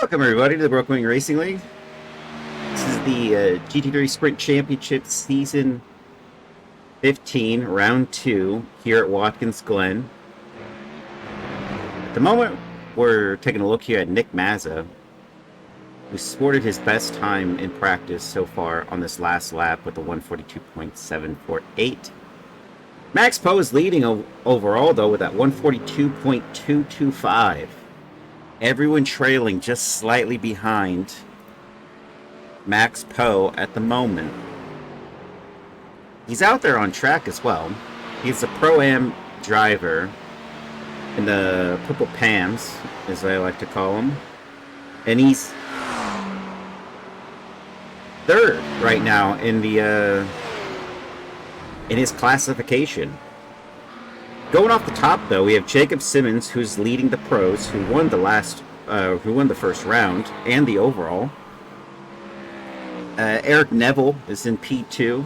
Welcome everybody to the Broken Wing Racing League. This is the GT3 Sprint Championship Season 15, Round 2, here at Watkins, Glen. At the moment, we're taking a look here at Nick Mazza, who sported his best time in practice so far on this last lap with a 142.748. Max Poe is leading overall, though, with that 142.225. Everyone trailing just slightly behind Max Poe at the moment. He's out there on track as well. He's a Pro-Am driver in the Purple Pams, as I like to call him. And he's third right now in the in his classification. Going off the top, though, we have Jacob Simmons, who's leading the pros, who won the first round and the overall. Eric Neville is in P2.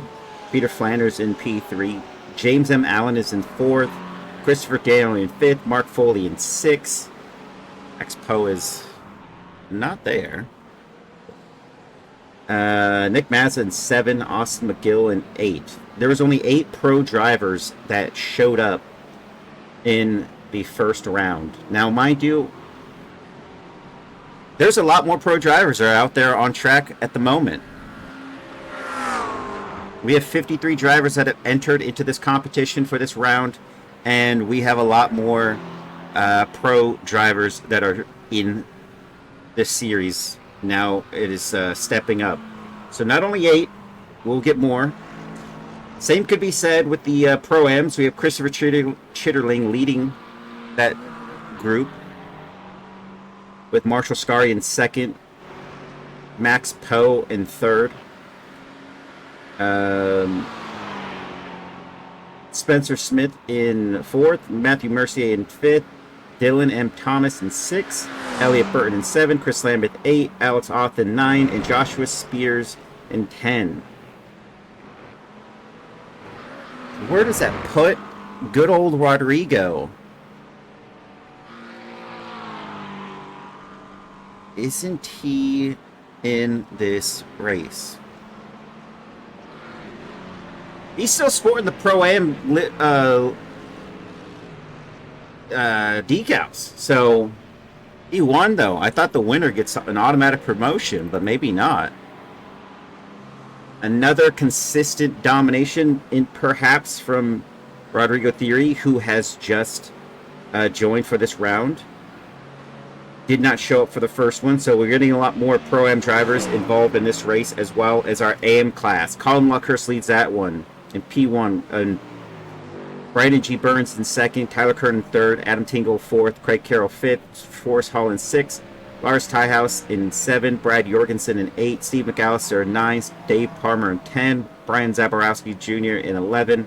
Peter Flanders in P3. James M. Allen is in 4th. Christopher Daniel in 5th. Mark Foley in 6th. Max Poe is not there. Nick Mazza in 7. Austin McGill in 8. There was only 8 pro drivers that showed up in the first round. Now, mind you, there's a lot more pro drivers that are out there on track at the moment. We have 53 drivers that have entered into this competition for this round, and we have a lot more pro drivers that are in this series. Now it is stepping up. So not only 8, we'll get more. Same could be said with the Pro-Ams. We have Christopher Chitterling leading that group, with Marshall Scari in 2nd, Max Poe in 3rd, Spencer Smith in 4th, Matthew Mercier in 5th, Dylan M. Thomas in 6th, Elliot Burton in 7th, Chris Lambeth 8, Alex Oth in 9, and Joshua Spears in 10. Where does that put good old Rodrigo? Isn't he in this race? He's still sporting the Pro-Am decals. So he won, though. I thought the winner gets an automatic promotion, but maybe not. Another consistent domination, in perhaps from Rodrigo Theory, who has just joined for this round. Did not show up for the first one, so we're getting a lot more Pro-Am drivers involved in this race, as well as our AM class. Colin Luckhurst leads that one in P1. And Brandon G. Burns in 2nd, Tyler Kern in 3rd, Adam Tingle 4th, Craig Carroll 5th, Forrest Hall in 6th, Lars Tyhouse in 7, Brad Jorgensen in 8, Steve McAllister in 9, Dave Palmer in 10, Brian Zaborowski Jr. in 11,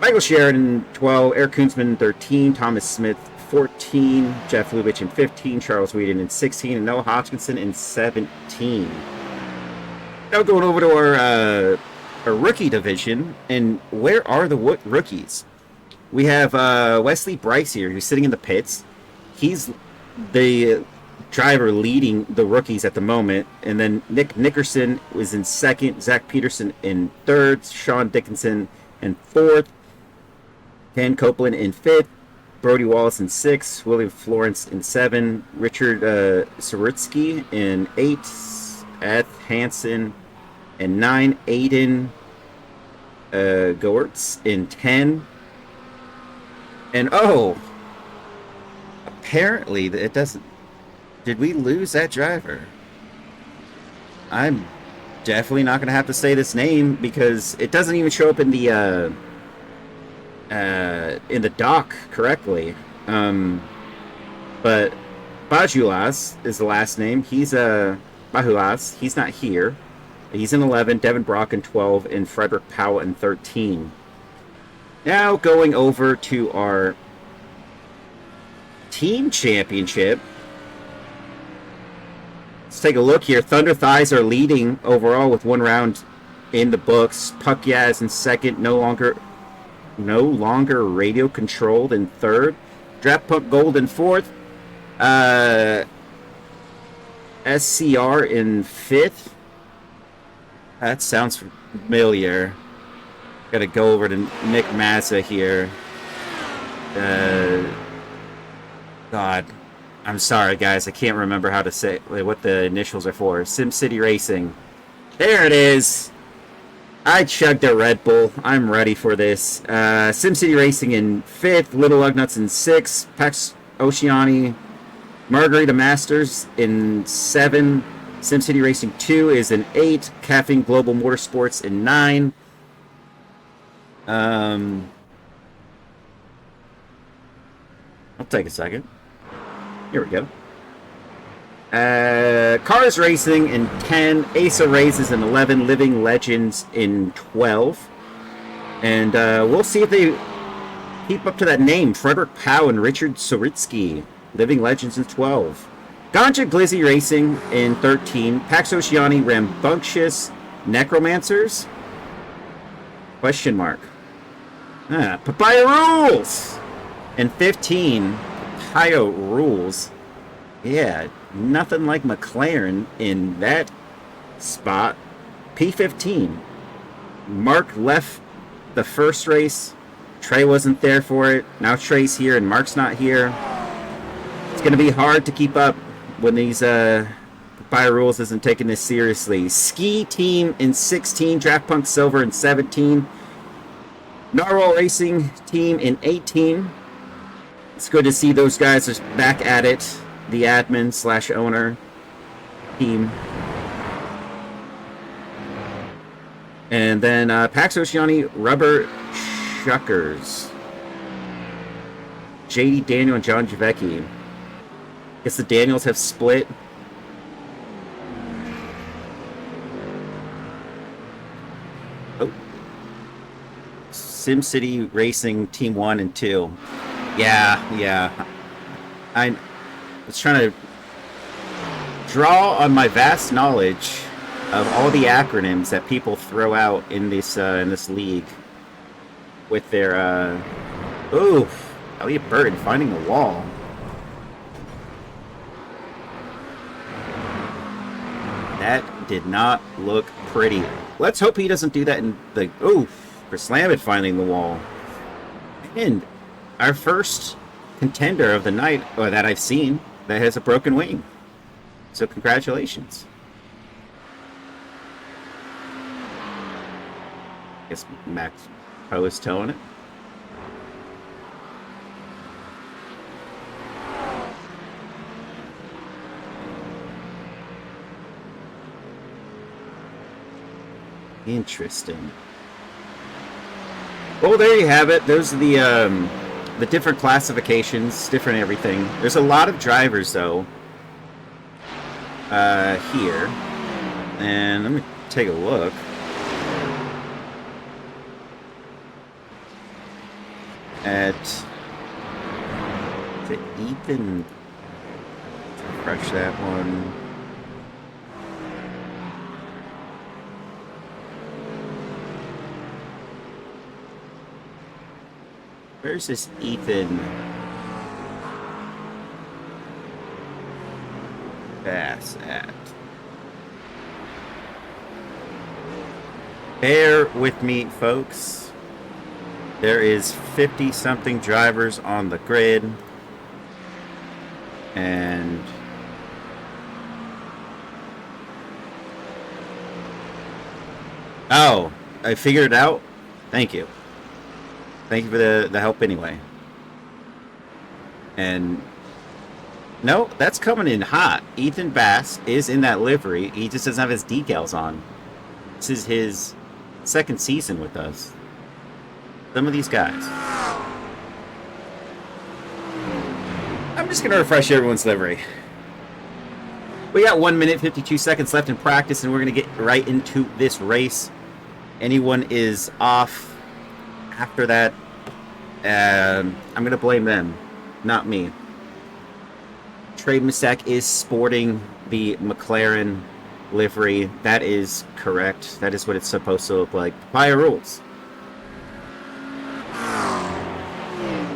Michael Sheridan in 12, Eric Kunzman in 13, Thomas Smith 14, Jeff Lubitch in 15, Charles Whedon in 16, and Noah Hodgkinson in 17. Now going over to our rookie division, and where are the rookies? We have Wesley Bryce here, who's sitting in the pits. He's the driver leading the rookies at the moment, and then Nick Nickerson was in 2nd, Zach Peterson in 3rd, Sean Dickinson in 4th, Dan Copeland in 5th, Brody Wallace in 6th, William Florence in 7th, Richard Saritsky in 8th, Ed Hansen in 9th, Aiden Goertz in 10, and apparently it doesn't. Did we lose that driver? I'm definitely not going to have to say this name because it doesn't even show up in the doc correctly. But Bajulas is the last name. He's Bajulas. He's not here. He's in 11. Devin Brock in 12, and Frederick Powell in 13. Now going over to our team championship. Let's take a look here. Thunder Thighs are leading overall with 1 round in the books. Puck Yaz in 2nd, no longer radio controlled in 3rd. Draft Punk Gold in 4th. SCR in 5th. That sounds familiar. Gotta go over to Nick Mazza here. God, I'm sorry, guys. I can't remember how to say what the initials are for. SimCity Racing. There it is. I chugged a Red Bull. I'm ready for this. SimCity Racing in 5th. Little Lugnuts in 6th. Pax Oceani. Margarita Masters in 7. SimCity Racing 2 is in 8. Caffeine Global Motorsports in 9. I'll take a second. Here we go. Cars Racing in 10. Asa Races in 11. Living Legends in 12. And we'll see if they keep up to that name. Frederick Powell and Richard Soritsky. Living Legends in 12. Ganja Glizzy Racing in 13. Pax Oceani Rambunctious Necromancers? Question mark. Papaya Rules! In 15. Papaya Rules. Yeah, nothing like McLaren in that spot. P15. Mark left the first race. Trey wasn't there for it. Now Trey's here and Mark's not here. It's going to be hard to keep up when these Papaya Rules isn't taking this seriously. Ski Team in 16. Draft Punk Silver in 17. Narwhal Racing Team in 18. It's good to see those guys are back at it. The admin / owner team. And then Pax Oceani Rubber Shuckers. JD Daniel and John Javecki. Guess the Daniels have split. Oh. SimCity Racing Team 1 and 2. Yeah. I was trying to draw on my vast knowledge of all the acronyms that people throw out in this league with their Elliot Burton finding the wall. That did not look pretty. Let's hope he doesn't do that in the for Slamit finding the wall. And our first contender of the night, or that I've seen, that has a broken wing. So congratulations. Guess Max Poe is towing it. Interesting. Well, there you have it. Those are the different classifications, different everything. There's a lot of drivers, though, here. And let me take a look. At the Ethan. Refresh that one. Where's this Ethan Bass at? Bear with me, folks. There is 50-something drivers on the grid. And oh, I figured it out. Thank you. Thank you for the help anyway. And no, that's coming in hot. Ethan Bass is in that livery. He just doesn't have his decals on. This is his second season with us. Some of these guys. I'm just going to refresh everyone's livery. We got 1 minute, 52 seconds left in practice, and we're going to get right into this race. Anyone is off after that, I'm going to blame them, not me. Trey Misek is sporting the McLaren livery. That is correct. That is what it's supposed to look like. Papaya Rules.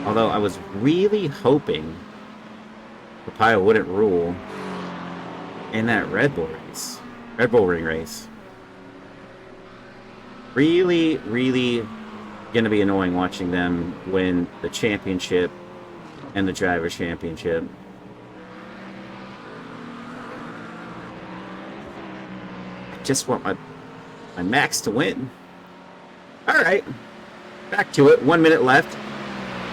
Although I was really hoping Papaya wouldn't rule. in that Red Bull race. Red Bull Ring race. Really, really going to be annoying watching them win the championship and the Drivers' Championship. I just want my Max to win. All right, back to it. 1 minute left.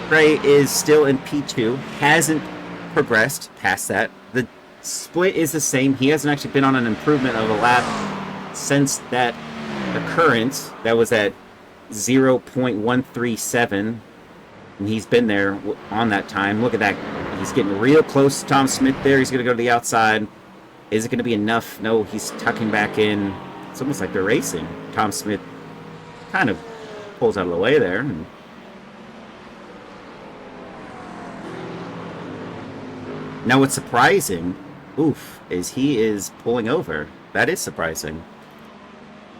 Gray is still in P2. Hasn't progressed past that. The split is the same. He hasn't actually been on an improvement of a lap since that occurrence. That was at 0.137. And he's been there on that time. Look at that. He's getting real close to Tom Smith there. He's going to go to the outside. Is it going to be enough? No, he's tucking back in. It's almost like they're racing. Tom Smith kind of pulls out of the way there. And now what's surprising, is he is pulling over. That is surprising.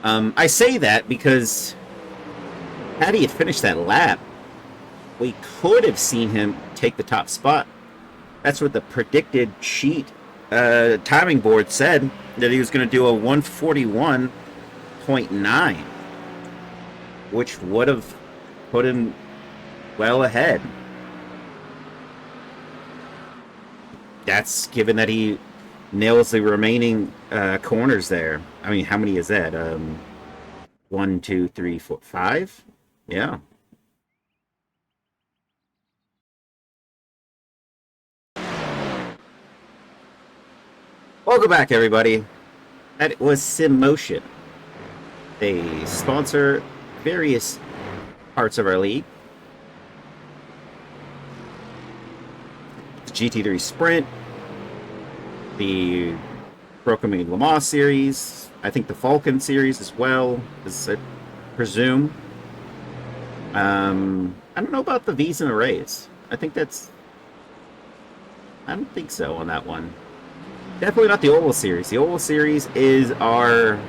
I say that because had he had finished that lap, we could have seen him take the top spot. That's what the predicted sheet timing board said, that he was going to do a 141.9, which would have put him well ahead. That's given that he nails the remaining corners there. I mean, how many is that? 1, 2, 3, 4, 5? Yeah. Welcome back, everybody. That was SimMotion. They sponsor various parts of our league. The GT3 Sprint, the Broken Wing Le Mans series, I think the Falcon series as well, as I presume. I don't know about the V's and Arrays. I don't think so on that one. Definitely not the Oval Series. The Oval Series is our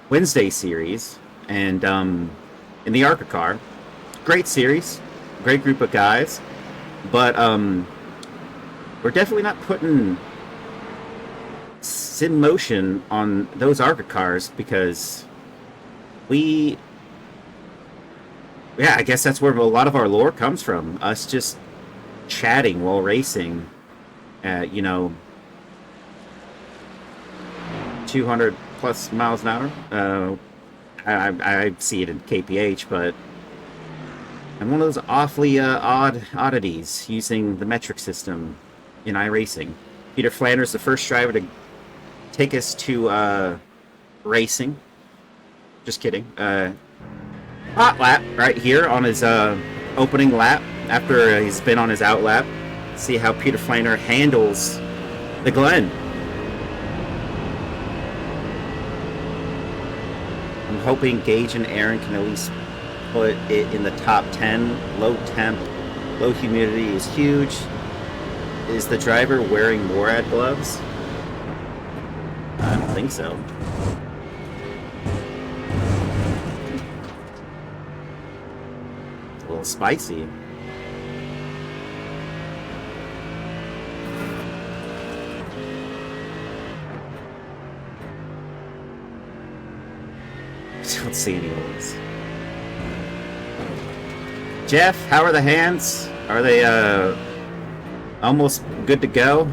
Wednesday series, and in the ARCA car, great series, great group of guys, but we're definitely not putting SimMotion on those ARCA cars because I guess that's where a lot of our lore comes from. Us just chatting while racing. 200 plus miles an hour. I see it in KPH, but I'm one of those awfully odd oddities using the metric system in iRacing. Peter Flanders, the first driver to take us to racing. Just kidding. Hot lap right here on his opening lap after he's been on his out lap. See how Peter Flander handles the Glen. I'm hoping Gage and Aaron can at least put it in the top 10. Low temp, low humidity is huge. Is the driver wearing NORAD gloves? I don't think so. It's a little spicy. Don't see any oils. Jeff, how are the hands? Are they almost good to go?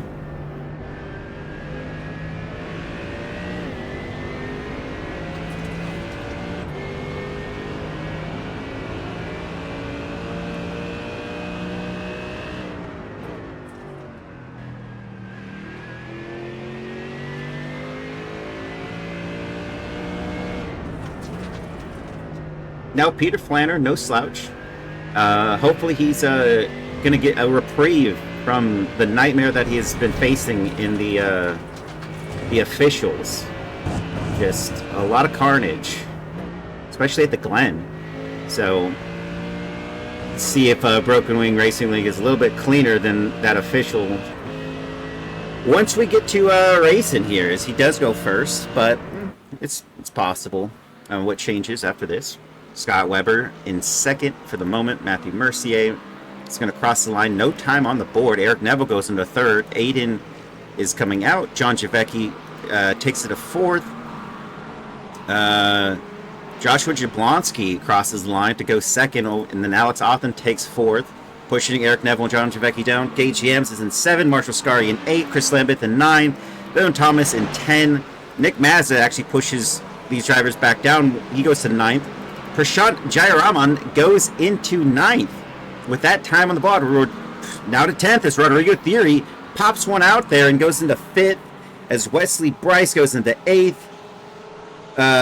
No, Peter Flanner, no slouch. Hopefully he's going to get a reprieve from the nightmare that he has been facing in the officials. Just a lot of carnage, especially at the Glen. So, let's see if Broken Wing Racing League is a little bit cleaner than that official. Once we get to racing here, as he does go first, but it's possible. What changes after this? Scott Weber in second for the moment. Matthew Mercier is going to cross the line. No time on the board. Eric Neville goes into third. Aiden is coming out. John Javecki takes it to 4th. Joshua Jablonski crosses the line to go 2nd, and then Alex Othman takes 4th, pushing Eric Neville and John Javecki down. Gage Yams is in 7, Marshall Scari in 8, Chris Lambeth in 9, Dylan Thomas in 10. Nick Mazza actually pushes these drivers back down. He goes to 9th. Prashant Jayaraman goes into 9th. With that time on the board, we're now to 10th as Rodrigo Theory pops one out there and goes into 5th, as Wesley Bryce goes into 8th.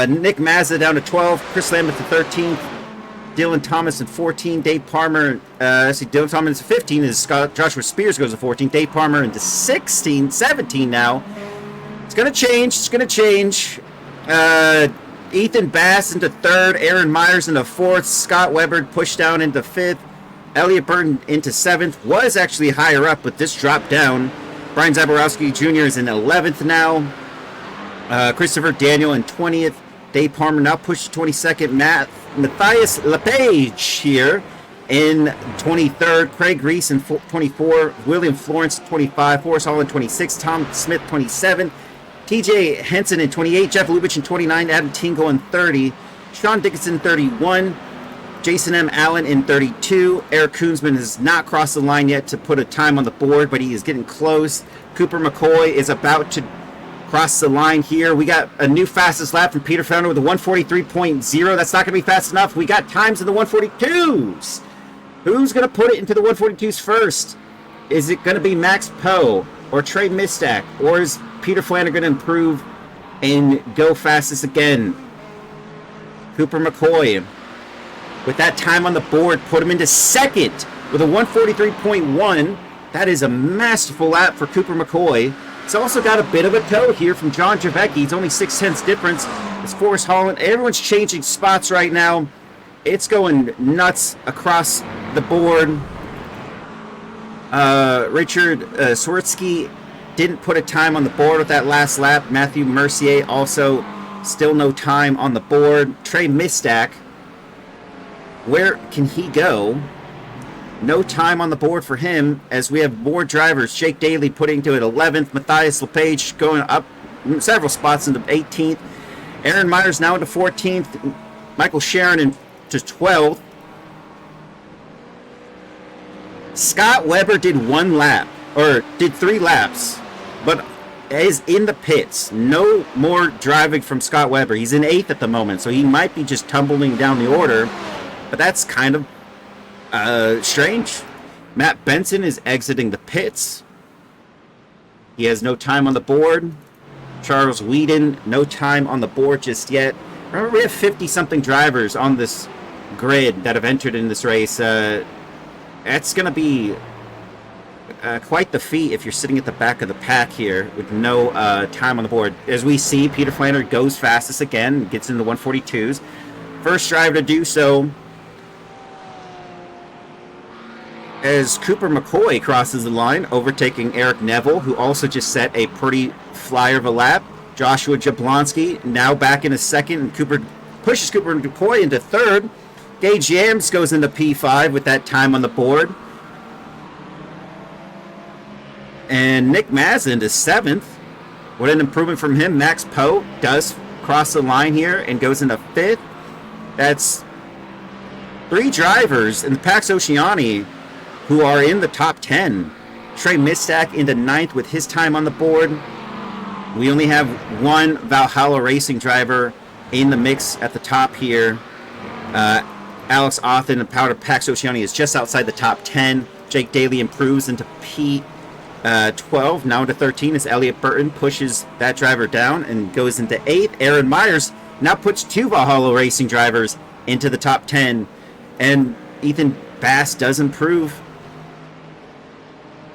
Nick Mazza down to 12th, Chris Lambeth to 13th, Dylan Thomas in 14, Dave Palmer, Dylan Thomas in 15, as Joshua Spears goes to 14, Dave Palmer into 16, 17 now. It's going to change, Ethan Bass into 3rd, Aaron Myers into 4th, Scott Weber pushed down into 5th, Elliot Burton into 7th, was actually higher up, but this dropped down. Brian Zaborowski Jr. is in 11th now. Christopher Daniel in 20th. Dave Palmer now pushed to 22nd. Matthias LePage here in 23rd. Craig Reese in 24. William Florence 25. Forrest Hall in 26. Tom Smith 27. TJ Henson in 28. Jeff Lubitch in 29. Adam Tingle in 30. Sean Dickinson 31. Jason M. Allen in 32. Eric Koonsman has not crossed the line yet to put a time on the board, but he is getting close. Cooper McCoy is about to cross the line here. We got a new fastest lap from Peter Founder with a 143.0. That's not going to be fast enough. We got times in the 142s. Who's going to put it into the 142s first? Is it going to be Max Poe or Trey Mistak? Or is Peter Flander going to improve and go fastest again? Cooper McCoy, with that time on the board, put him into 2nd with a 143.1. That is a masterful lap for Cooper McCoy. It's also got a bit of a tow here from John Javecki. It's only 0.6 difference. It's Forrest Holland. Everyone's changing spots right now. It's going nuts across the board. Richard Swertsky didn't put a time on the board with that last lap. Matthew Mercier also still no time on the board. Trey Mistak, where can he go? No time on the board for him, as we have more drivers. Jake Daly putting to it 11th. Matthias LePage going up several spots into 18th. Aaron Myers now into 14th. Michael Sharon into 12th. Scott Weber did 3 laps, but is in the pits. No more driving from Scott Weber. He's in 8th at the moment, so he might be just tumbling down the order, but that's kind of strange. Matt Benson is exiting the pits. He has no time on the board. Charles Whedon, no time on the board just yet. Remember, we have 50-something drivers on this grid that have entered in this race. That's going to be quite the feat if you're sitting at the back of the pack here with no time on the board. As we see, Peter Flander goes fastest again, gets into the 142s. First driver to do so, as Cooper McCoy crosses the line, overtaking Eric Neville, who also just set a pretty flyer of a lap. Joshua Jablonski now back in a 2nd, and Cooper pushes Cooper McCoy into 3rd. Gage Yams goes into P5 with that time on the board. And Nick Mazza into 7th. What an improvement from him. Max Poe does cross the line here and goes into 5th. That's 3 drivers in the Pax Oceani who are in the top 10. Trey Mistak into 9th with his time on the board. We only have one Valhalla Racing driver in the mix at the top here. Alex Othman and Powder Pax Oceani is just outside the top 10. Jake Daly improves into P12, now into 13 as Elliot Burton pushes that driver down and goes into 8th. Aaron Myers now puts 2 Valhalla Racing drivers into the top 10. And Ethan Bass does improve.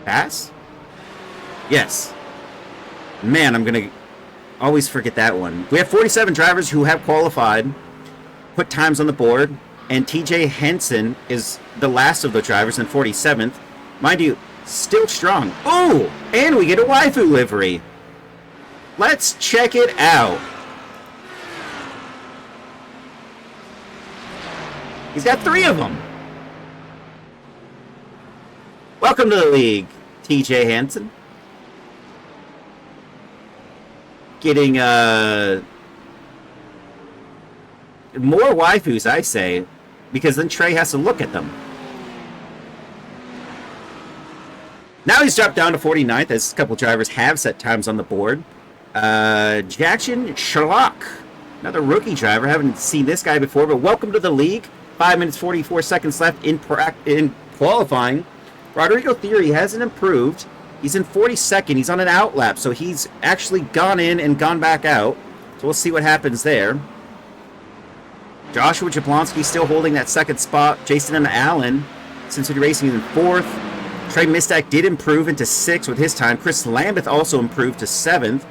Bass? Yes. Man, I'm going to always forget that one. We have 47 drivers who have qualified, put times on the board, and TJ Henson is the last of the drivers in 47th. Mind you, still strong. Oh, and we get a waifu livery. Let's check it out. He's got 3 of them. Welcome to the league, TJ Henson. getting more waifus, I say, because then Trey has to look at them. Now he's dropped down to 49th, as a couple drivers have set times on the board. Jackson Sherlock, another rookie driver. Haven't seen this guy before, but welcome to the league. 5 minutes, 44 seconds left in qualifying. Rodrigo Theory hasn't improved. He's in 42nd. He's on an out lap, so he's actually gone in and gone back out. So we'll see what happens there. Joshua Jablonski still holding that second spot. Jason and Allen, Cincinnati Racing, in 4th. Trey Mistak did improve into 6th with his time. Chris Lambeth also improved to 7th.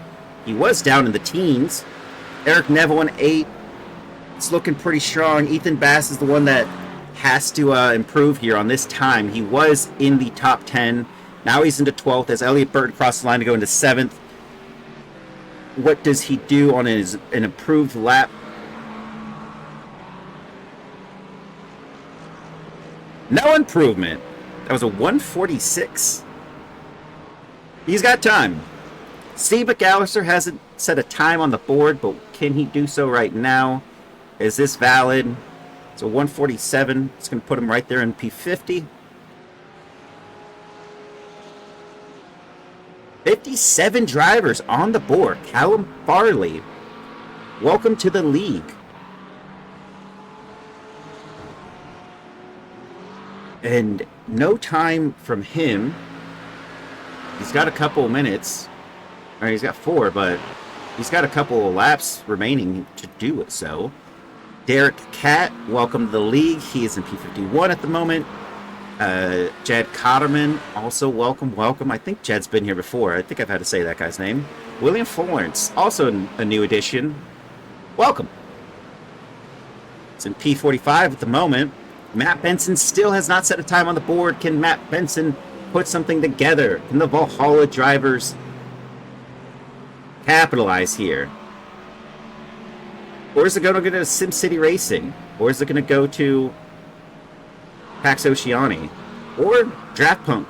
He was down in the teens. Eric Neville in 8th. It's looking pretty strong. Ethan Bass is the one that has to improve here on this time. He was in the top 10. Now he's into 12th as Elliott Burton crossed the line to go into 7th. What does he do on an improved lap? No improvement. That was a 146. He's got time. Steve McAllister hasn't set a time on the board, but can he do so right now? Is this valid? It's a 147. It's going to put him right there in P50. 57 drivers on the board. Callum Farley, welcome to the league. And no time from him. He's got a couple minutes. Or he's got 4, but he's got a couple of laps remaining to do it so. Derek Catt, welcome to the league. He is in P51 at the moment. Jed Cotterman, also welcome. I think Jed's been here before. I think I've had to say that guy's name. William Florence, also a new addition. Welcome. It's in P45 at the moment. Matt Benson still has not set a time on the board. Can Matt Benson put something together? Can the Valhalla drivers capitalize here? Or is it going to go to SimCity Racing? Or is it going to go to Pax Oceani? Or Draft Punk?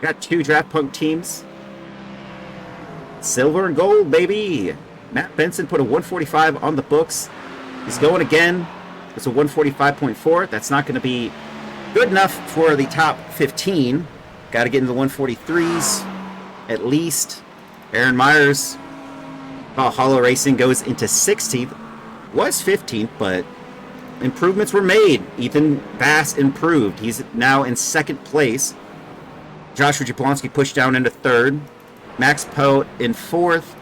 Got 2 Draft Punk teams. Silver and gold, baby! Matt Benson put a 145 on the books. He's going again. It's a 145.4. That's not going to be good enough for the top 15. Got to get into the 143s at least. Aaron Myers, Valhalla Racing, goes into 16th. Was 15th, but improvements were made. Ethan Bass improved. He's now in 2nd place. Joshua Jablonski pushed down into 3rd. Max Poe in 4th.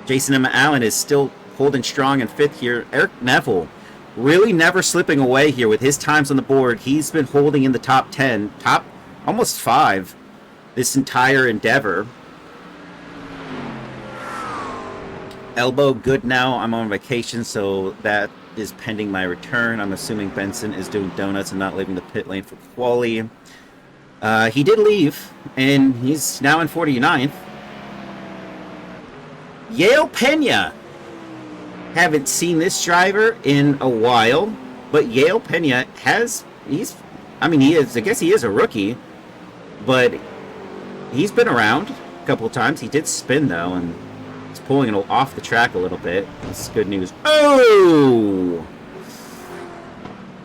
Jason Emma Allen is still holding strong in 5th here. Eric Neville really never slipping away here with his times on the board. He's been holding in the top 10, top almost 5 this entire endeavor. Elbow good now. I'm on vacation, so that is pending my return. I'm assuming Benson is doing donuts and not leaving the pit lane for quali. He did leave, and he's now in 49th. Yale Pena. Haven't seen this driver in a while, but Yale Pena I guess he is a rookie, but he's been around a couple of times. He did spin, though, and he's pulling it off the track a little bit. That's good news. Oh!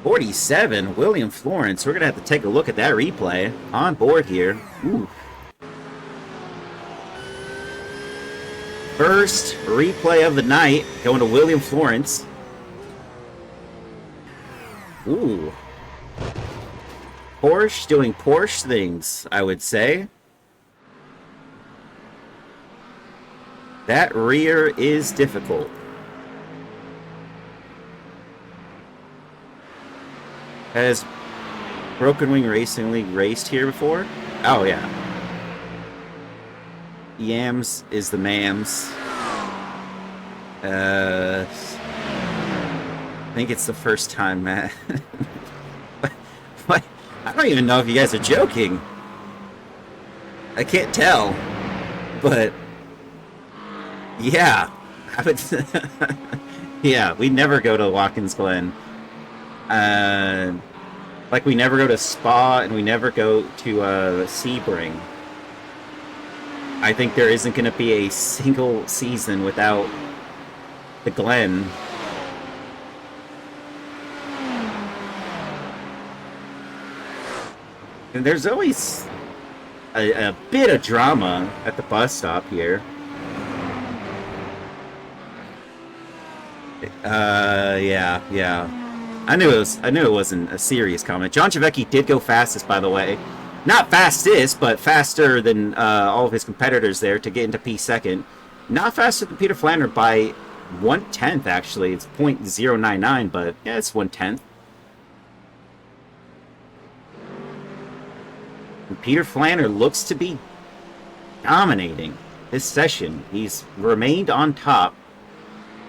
47, William Florence. We're going to have to take a look at that replay on board here. Ooh. First replay of the night going to William Florence. Ooh. Porsche doing Porsche things, I would say. That rear is difficult. Has Broken Wing Racing League raced here before? Oh, yeah. Yams is the Mams. I think it's the first time, Matt. What? I don't even know if you guys are joking. I can't tell. But, yeah. Yeah, we never go to Watkins Glen. Like we never go to Spa and we never go to Sebring. I think there isn't going to be a single season without the Glen. And there's always a bit of drama at the bus stop here. Yeah. I knew it wasn't a serious comment. John Chavecki did go fastest, by the way. Not fastest, but faster than all of his competitors there to get into P2. Not faster than Peter Flanner by 1/10, actually. It's .099, but yeah, it's 1/10. And Peter Flanner looks to be dominating this session. He's remained on top,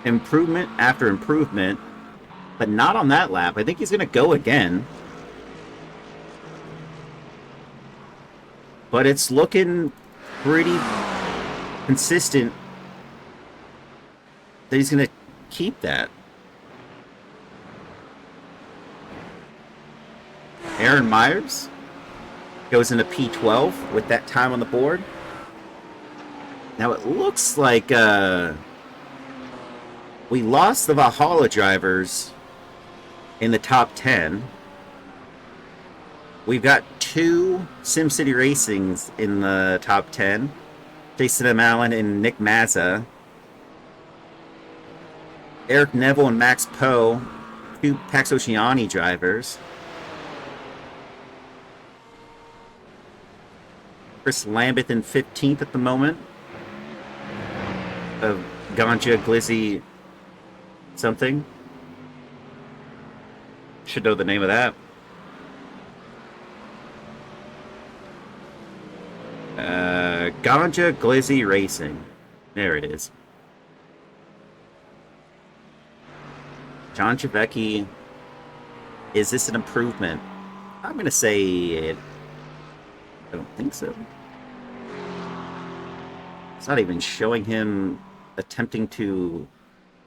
improvement after improvement, but not on that lap. I think he's going to go again. But it's looking pretty consistent that he's going to keep that. Aaron Myers goes into P12 with that time on the board. Now it looks like we lost the Valhalla drivers in the top 10. We've got 2 SimCity Racings in the top 10. Jason M. Allen and Nick Mazza. Eric Neville and Max Poe, 2 Pax Oceani drivers. Chris Lambeth in 15th at the moment. Of Ganja Glizzy something. Should know the name of that. Ganja Glizzy Racing. There it is. John Chavecki. Is this an improvement? I'm going to say it. I don't think so. It's not even showing him attempting to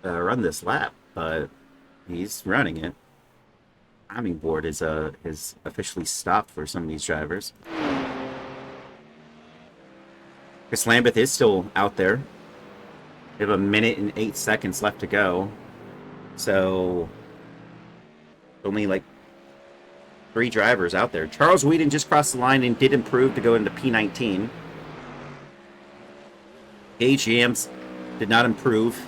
run this lap, but he's running it. Timing board is officially stopped for some of these drivers. Chris Lambeth is still out there. We have 1 minute and 8 seconds left to go. So only like 3 drivers out there. Charles Whedon just crossed the line and did improve to go into P19. Gage Yams did not improve.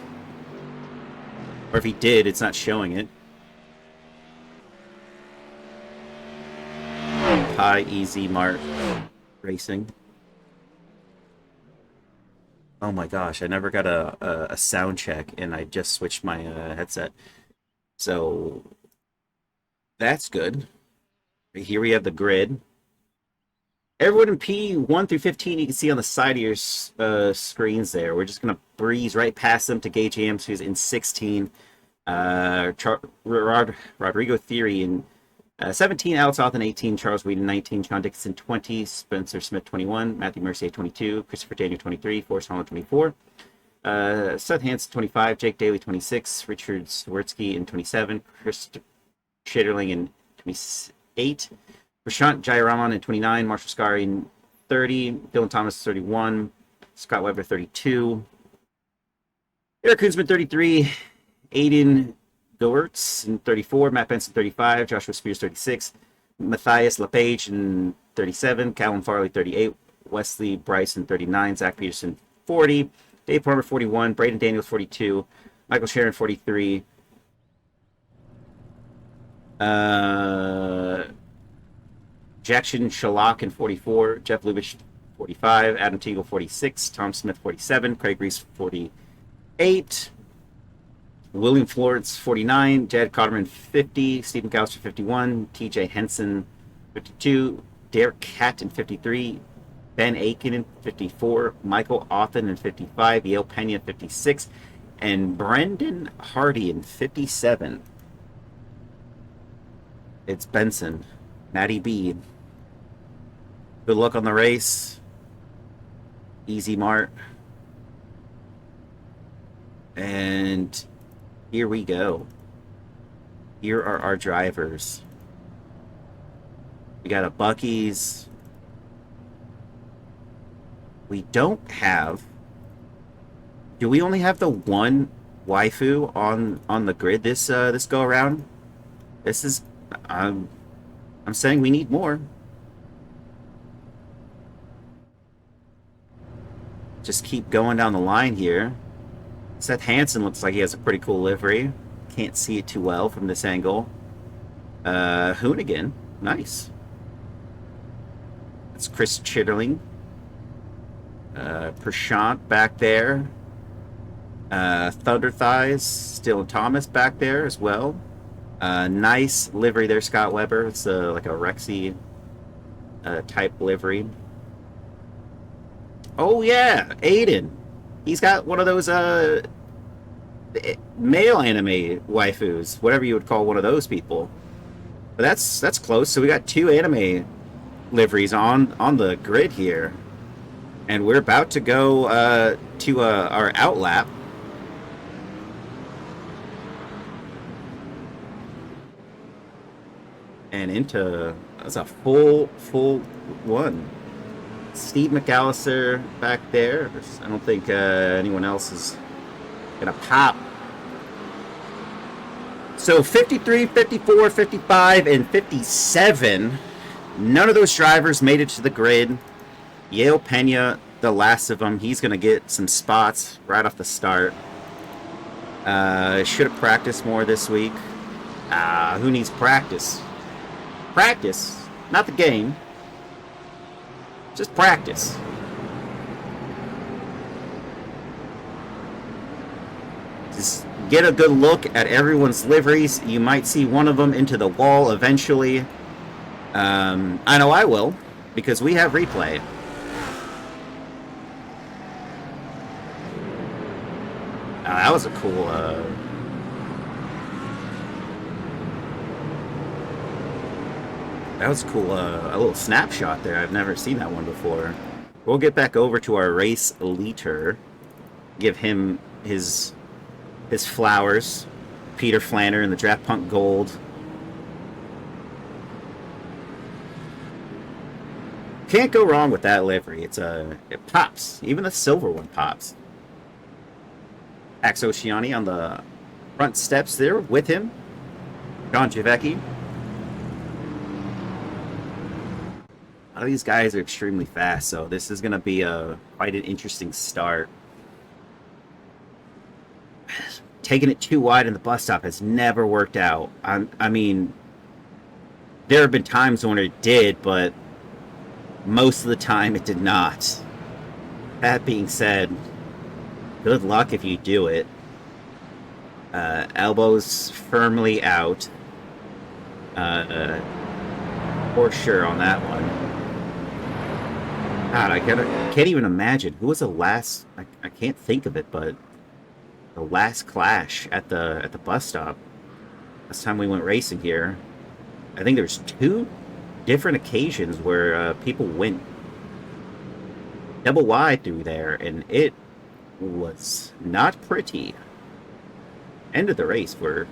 Or if he did, it's not showing it. High Easy Mart Racing. Oh my gosh, I never got a sound check and I just switched my headset. So that's good. Here we have the grid. Everyone in P1 through 15 you can see on the side of your screens there. We're just going to breeze right past them to Gage Ames, who's in 16. Rodrigo Theory in 17, Alex Oth in 18, Charles Whedon 19, Sean Dickinson 20, Spencer Smith 21, Matthew Mercier 22, Christopher Daniel 23, Forrest Holland 24, Seth Hansen 25, Jake Daly 26, Richard Swirsky in 27, Chris Schitterling in 28, Prashant Jayaraman in 29, Marshall Scari in 30, Dylan Thomas 31, Scott Weber 32, Eric Kunzman 33, Aiden Goertz in 34, Matt Benson 35, Joshua Spears 36, Matthias LePage in 37, Callum Farley 38, Wesley Bryson 39, Zach Peterson 40, Dave Palmer 41, Braden Daniels 42, Michael Sharon 43, Jackson Shalak in 44, Jeff Lubitsch 45, Adam Teagle 46, Tom Smith 47, Craig Reese 48, William Florence 49, Jed Cotterman 50, Stephen Gouster 51, TJ Henson 52, Derek Catt in 53, Ben Aiken in 54, Michael Othen in 55, Yale Pena in 56, and Brendan Hardy in 57. It's Benson, Matty B. Good luck on the race. Easy Mart. And here we go. Here are our drivers. We got a Buc-ee's. We don't have... Do we only have the one waifu on the grid this go around? This is... I'm saying we need more. Just keep going down the line here. Seth Hansen looks like he has a pretty cool livery. Can't see it too well from this angle. Hoonigan. Nice. That's Chris Chitterling. Prashant back there. Thunder Thighs. Dylan Thomas back there as well. Nice livery there, Scott Weber. It's like a Rexy type livery. Oh yeah, Aiden. He's got one of those male anime waifus, whatever you would call one of those people. But that's close. So we got 2 anime liveries on the grid here, and we're about to go to our outlap. And into that's a full one. Steve McAllister back there. I don't think anyone else is gonna pop. So 53, 54, 55, and 57. None of those drivers made it to the grid. Yale Pena, the last of them, he's gonna get some spots right off the start. Should have practiced more this week. Who needs practice? Practice, not the game. Just practice. Just get a good look at everyone's liveries. You might see one of them into the wall eventually. I know I will, because we have replay. That was a cool... That was cool, a little snapshot there. I've never seen that one before. We'll get back over to our race leader. Give him his flowers. Peter Flanner in the Draft Punk Gold. Can't go wrong with that livery. It pops. Even the silver one pops. Ax Oceani on the front steps there with him. John Javecki. A lot of these guys are extremely fast, so this is going to be quite an interesting start. Taking it too wide in the bus stop has never worked out. I mean, there have been times when it did, but most of the time it did not. That being said, good luck if you do it. Elbows firmly out. For sure on that one. God, I can't even imagine who was the last. I can't think of it, but the last clash at the bus stop. Last time we went racing here, I think there's 2 different occasions where people went double wide through there, and it was not pretty. End of the race for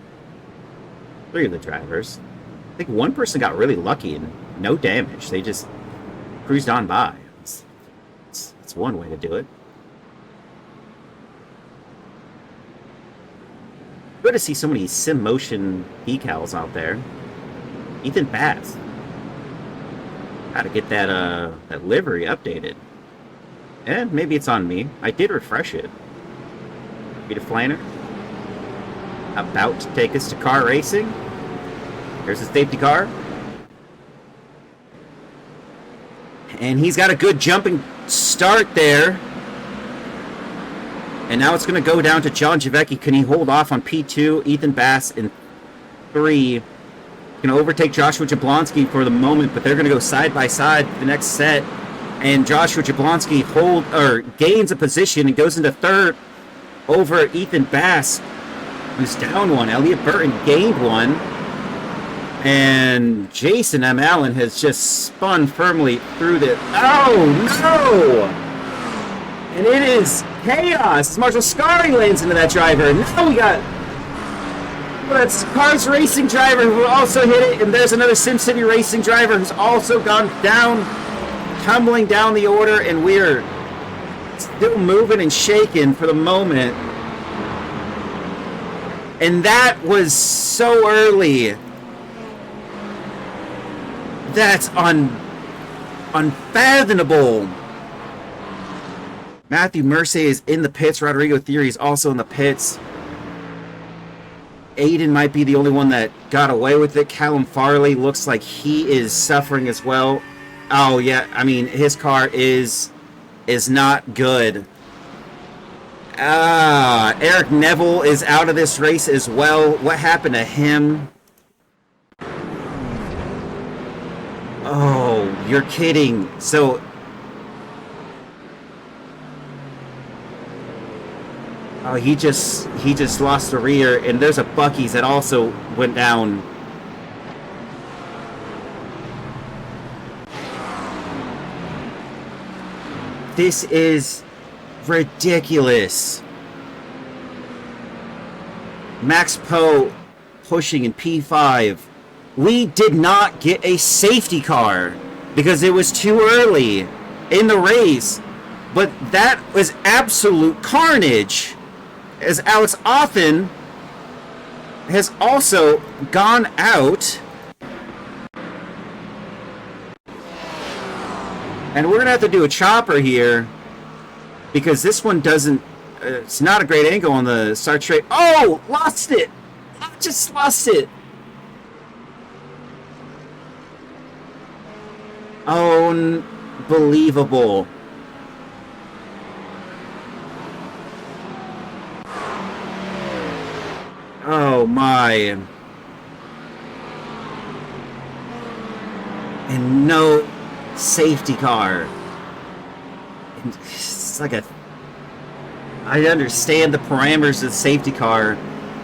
3 of the drivers. I think one person got really lucky and no damage. They just cruised on by. It's one way to do it. Good to see so many sim motion decals out there. Ethan Bass. Got to get that livery updated. And maybe it's on me. I did refresh it. Peter Flanner. About to take us to car racing. Here's the safety car. And he's got a good jumping start there. And now it's going to go down to John Javecki. Can he hold off on P2? Ethan Bass in 3. Can overtake Joshua Jablonski for the moment, but they're going to go side by side for the next set. And Joshua Jablonski gains a position and goes into 3rd over Ethan Bass, who's down 1. Elliot Burton gained 1. And Jason M. Allen has just spun firmly through the... Oh, no! And it is chaos. Marshall Scary lands into that driver. Now we got... Well, that's Cars Racing driver who also hit it. And there's another SimCity Racing driver who's also gone down, tumbling down the order. And we're Still moving and shaking for the moment. And that was so early. That's unfathomable. Matthew Mercier is in the pits. Rodrigo Theory is also in the pits. Aiden might be the only one that got away with it. Callum Farley looks like he is suffering as well. Oh, yeah. I mean, his car is not good. Eric Neville is out of this race as well. What happened to him? Oh, you're kidding. So... Oh, he just lost the rear, and there's a Buc-ee's that also went down. This is ridiculous. Max Poe pushing in P5. We did not get a safety car because it was too early in the race, but that was absolute carnage. As Alex Offen has also gone out. And we're going to have to do a chopper here because this one doesn't, it's not a great angle on the start straight. Oh, lost it. I just lost it. Unbelievable. Oh my. And no safety car. It's like I understand the parameters of the safety car,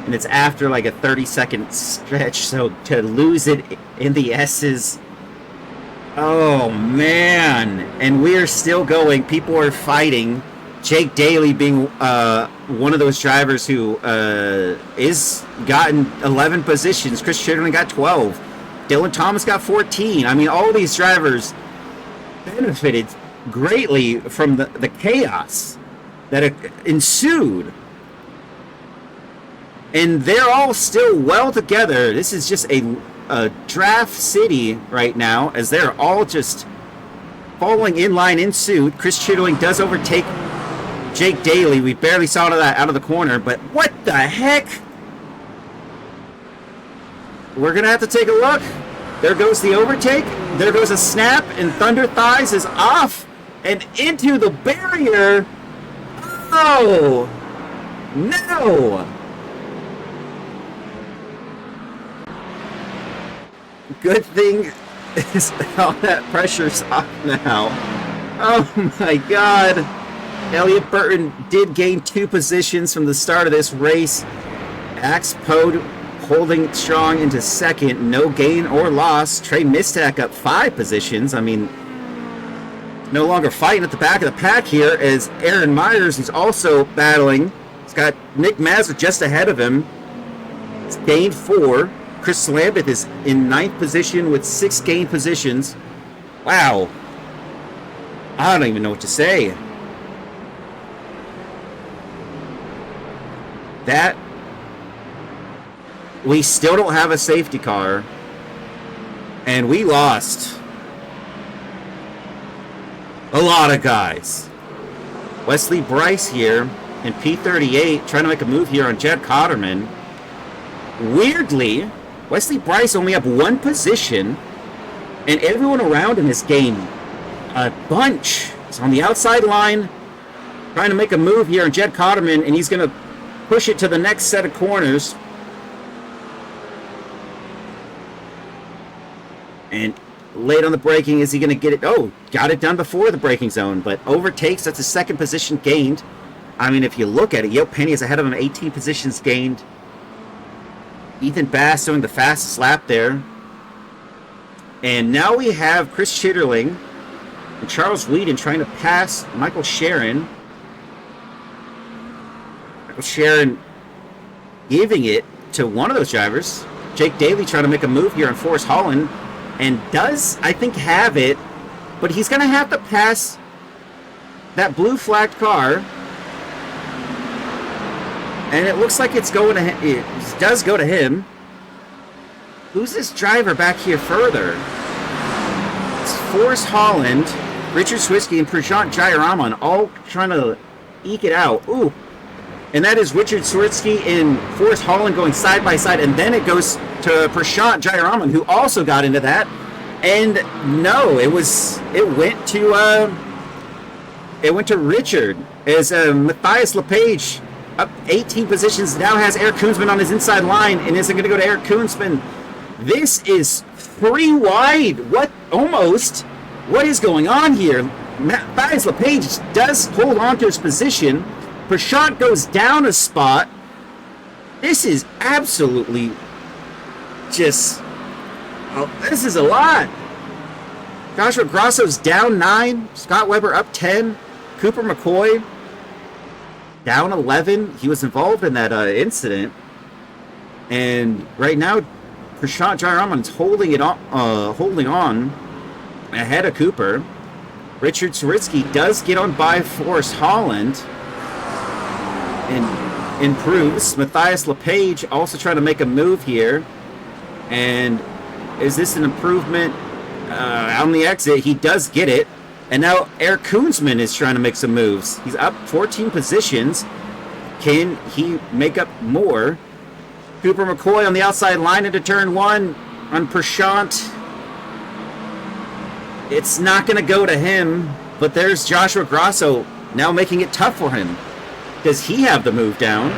and it's after like a 30-second stretch, so to lose it in the S's. Oh man. And we're still going. People are fighting. Jake Daly being one of those drivers who is gotten 11 positions. Chris Chitterling got 12. Dylan Thomas got 14. I mean, all these drivers benefited greatly from the chaos that ensued. And they're all still well together. This is just a draft city right now, as they're all just falling in line in suit. Chris Chitterling does overtake Jake Daly. We barely saw that out of the corner, but what the heck? We're going to have to take a look. There goes the overtake. There goes a snap, and Thunder Thighs is off and into the barrier. Oh, no. Good thing is all that pressure's off now. Oh, my God. Elliot Burton did gain 2 positions from the start of this race. Axe Poe holding strong into second. No gain or loss. Trey Mistak up 5 positions. I mean, no longer fighting at the back of the pack here as Aaron Myers is also battling. He's got Nick Mazur just ahead of him. He's gained 4. Chris Lambeth is in 9th position with 6 gained positions. Wow. I don't even know what to say. That, we still don't have a safety car, and we lost a lot of guys. Wesley Bryce here in P38 trying to make a move here on Jed Cotterman. Weirdly, Wesley Bryce only have 1 position, and everyone around him is gained a bunch. He's on the outside line trying to make a move here on Jed Cotterman, and he's going to push it to the next set of corners. And late on the braking, is he going to get it? Oh, got it done before the braking zone, but overtakes. That's a 2nd position gained. I mean, if you look at it, Yale Penny is ahead of him, 18 positions gained. Ethan Bass doing the fastest lap there. And now we have Chris Chitterling and Charles Whedon trying to pass Michael Sharon. Michael Sharon giving it to one of those drivers. Jake Daly trying to make a move here on Forrest Holland, and does, I think, have it, but he's going to have to pass that blue flagged car, and it looks like it's going to him. It does go to him. Who's this driver back here further? It's Forrest Holland, Richard Swirsky, and Prashant Jayaraman all trying to eke it out. Ooh. And that is Richard Swirsky and Forrest Holland going side by side, and then it goes to Prashant Jayaraman, who also got into that. And no, it went to Richard as Matthias LePage up 18 positions now has Eric Koonsman on his inside line and isn't going to go to Eric Koonsman. This is 3 wide. What is going on here? Matthias LePage does hold on to his position. Prashant goes down a spot. This is absolutely just... Oh, this is a lot. Joshua Grosso's down 9. Scott Weber up 10. Cooper McCoy down 11. He was involved in that incident. And right now, Prashant Jayaraman's holding on ahead of Cooper. Richard Swirsky does get on by Forrest Holland and improves. Matthias LePage also trying to make a move here. And is this an improvement on the exit? He does get it. And now Eric Koonsman is trying to make some moves. He's up 14 positions. Can he make up more? Cooper McCoy on the outside line into turn 1 on Prashant. It's not going to go to him, but there's Joshua Grosso now making it tough for him. Does he have the move down?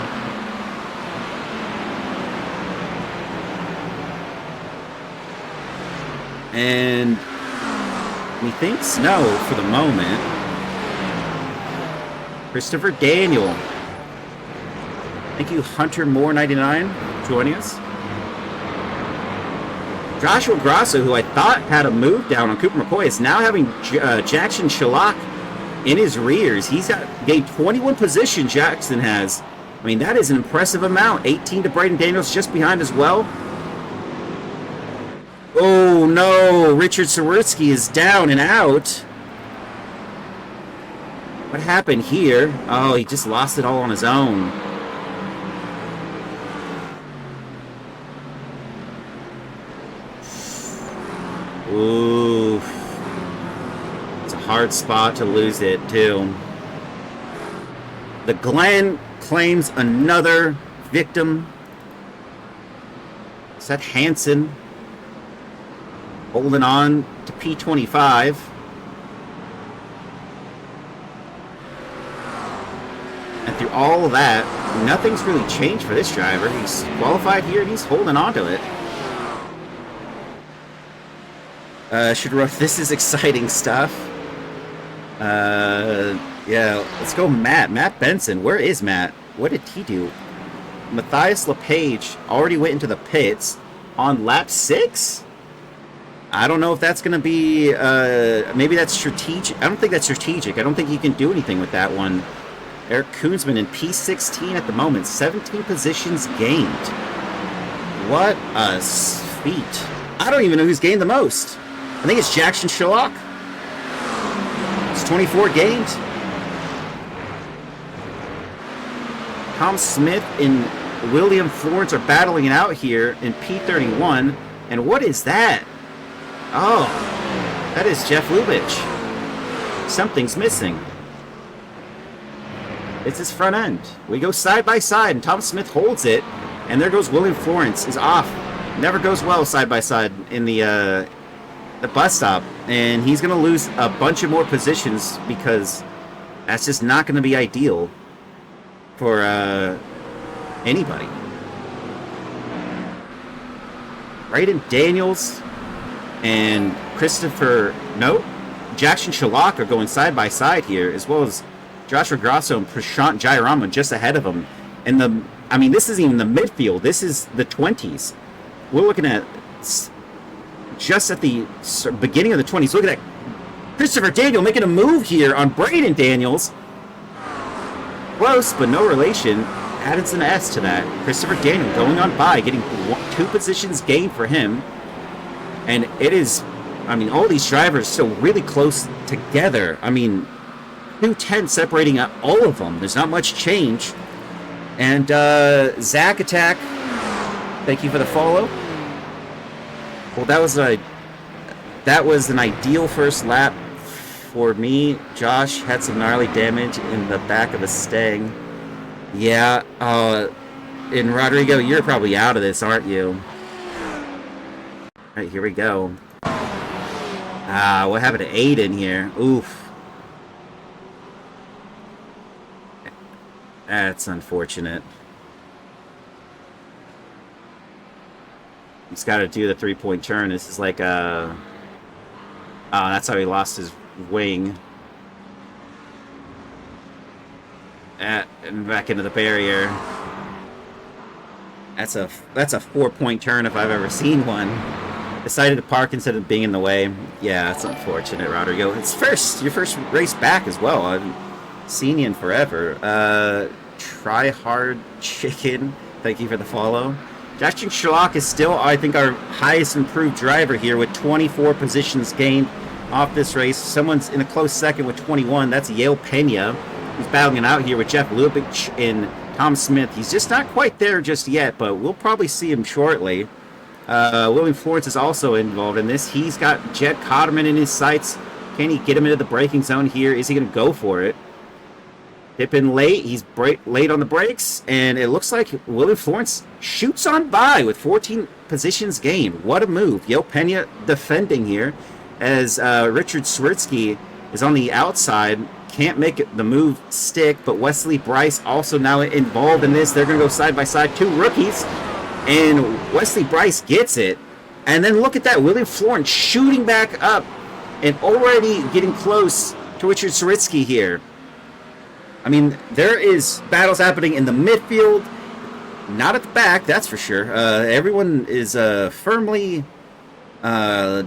And methinks no for the moment. Christopher Daniel. Thank you, Hunter Moore 99, joining us. Joshua Grosso, who I thought had a move down on Cooper McCoy, is now having Jackson Shalak in his rears. He's gained 21 position, Jackson has. I mean, that is an impressive amount. 18 to Braden Daniels just behind as well. Oh no, Richard Swirsky is down and out. What happened here? Oh, he just lost it all on his own. Ooh. It's a hard spot to lose it, too. The Glen claims another victim. Seth Hansen holding on to P25. And through all of that, nothing's really changed for this driver. He's qualified here and he's holding on to it. This is exciting stuff. Yeah, let's go Matt. Matt Benson. Where is Matt? What did he do? Matthias LePage already went into the pits on lap 6? I don't know if that's going to be... maybe that's strategic. I don't think that's strategic. I don't think you can do anything with that one. Eric Koonsman in P16 at the moment. 17 positions gained. What a feat. I don't even know who's gained the most. I think it's Jackson Shalak. It's 24 gained. Tom Smith and William Florence are battling it out here in P31. And what is that? Oh, that is Jeff Lubitsch. Something's missing. It's his front end. We go side by side, and Tom Smith holds it. And there goes William Florence. Is off. Never goes well side by side in the bus stop, and he's going to lose a bunch of more positions because that's just not going to be ideal for anybody. Braden Daniels and Jackson Shalak are going side by side here, as well as Joshua Grosso and Prashant Jayaraman just ahead of him. And this isn't even the midfield. This is the 20s. We're looking at just at the beginning of the 20s. Look at that. Christopher Daniel making a move here on Braden Daniels. Close, but no relation. Added an S to that. Christopher Daniel going on by, getting 2 positions gained for him. And it is, all these drivers still really close together. 2 tenths separating all of them. There's not much change. And Zach Attack, thank you for the follow. Well, that was an ideal first lap for me. Josh had some gnarly damage in the back of a Stang. Yeah, and Rodrigo, you're probably out of this, aren't you? Alright, here we go. What happened to Aiden here? Oof. That's unfortunate. He's got to do the 3-point turn. This is like a... Oh, that's how he lost his wing. And back into the barrier. That's a 4-point turn if I've ever seen one. Decided to park instead of being in the way. Yeah, it's unfortunate, Rodrigo. It's your first race back as well. I haven't seen you in forever. Try Hard Chicken, thank you for the follow. Jackson Sherlock is still, I think, our highest improved driver here with 24 positions gained off this race. Someone's in a close second with 21. That's Yale Pena, who's battling it out here with Jeff Lubitsch and Tom Smith. He's just not quite there just yet, but we'll probably see him shortly. William Florence is also involved in this. He's got Jed Cotterman in his sights. Can he get him into the braking zone here? Is he going to go for it? Dip in late. He's late on the brakes, and it looks like William Florence shoots on by with 14 positions gained. What a move. Yo Pena defending here as Richard Swirsky is on the outside. Can't make the move stick, but Wesley Bryce also now involved in this. They're going to go side by side. 2 rookies. And Wesley Bryce gets it. And then look at that. William Florence shooting back up and already getting close to Richard Swirsky here. I mean, there is battles happening in the midfield. Not at the back, that's for sure. Everyone is firmly, I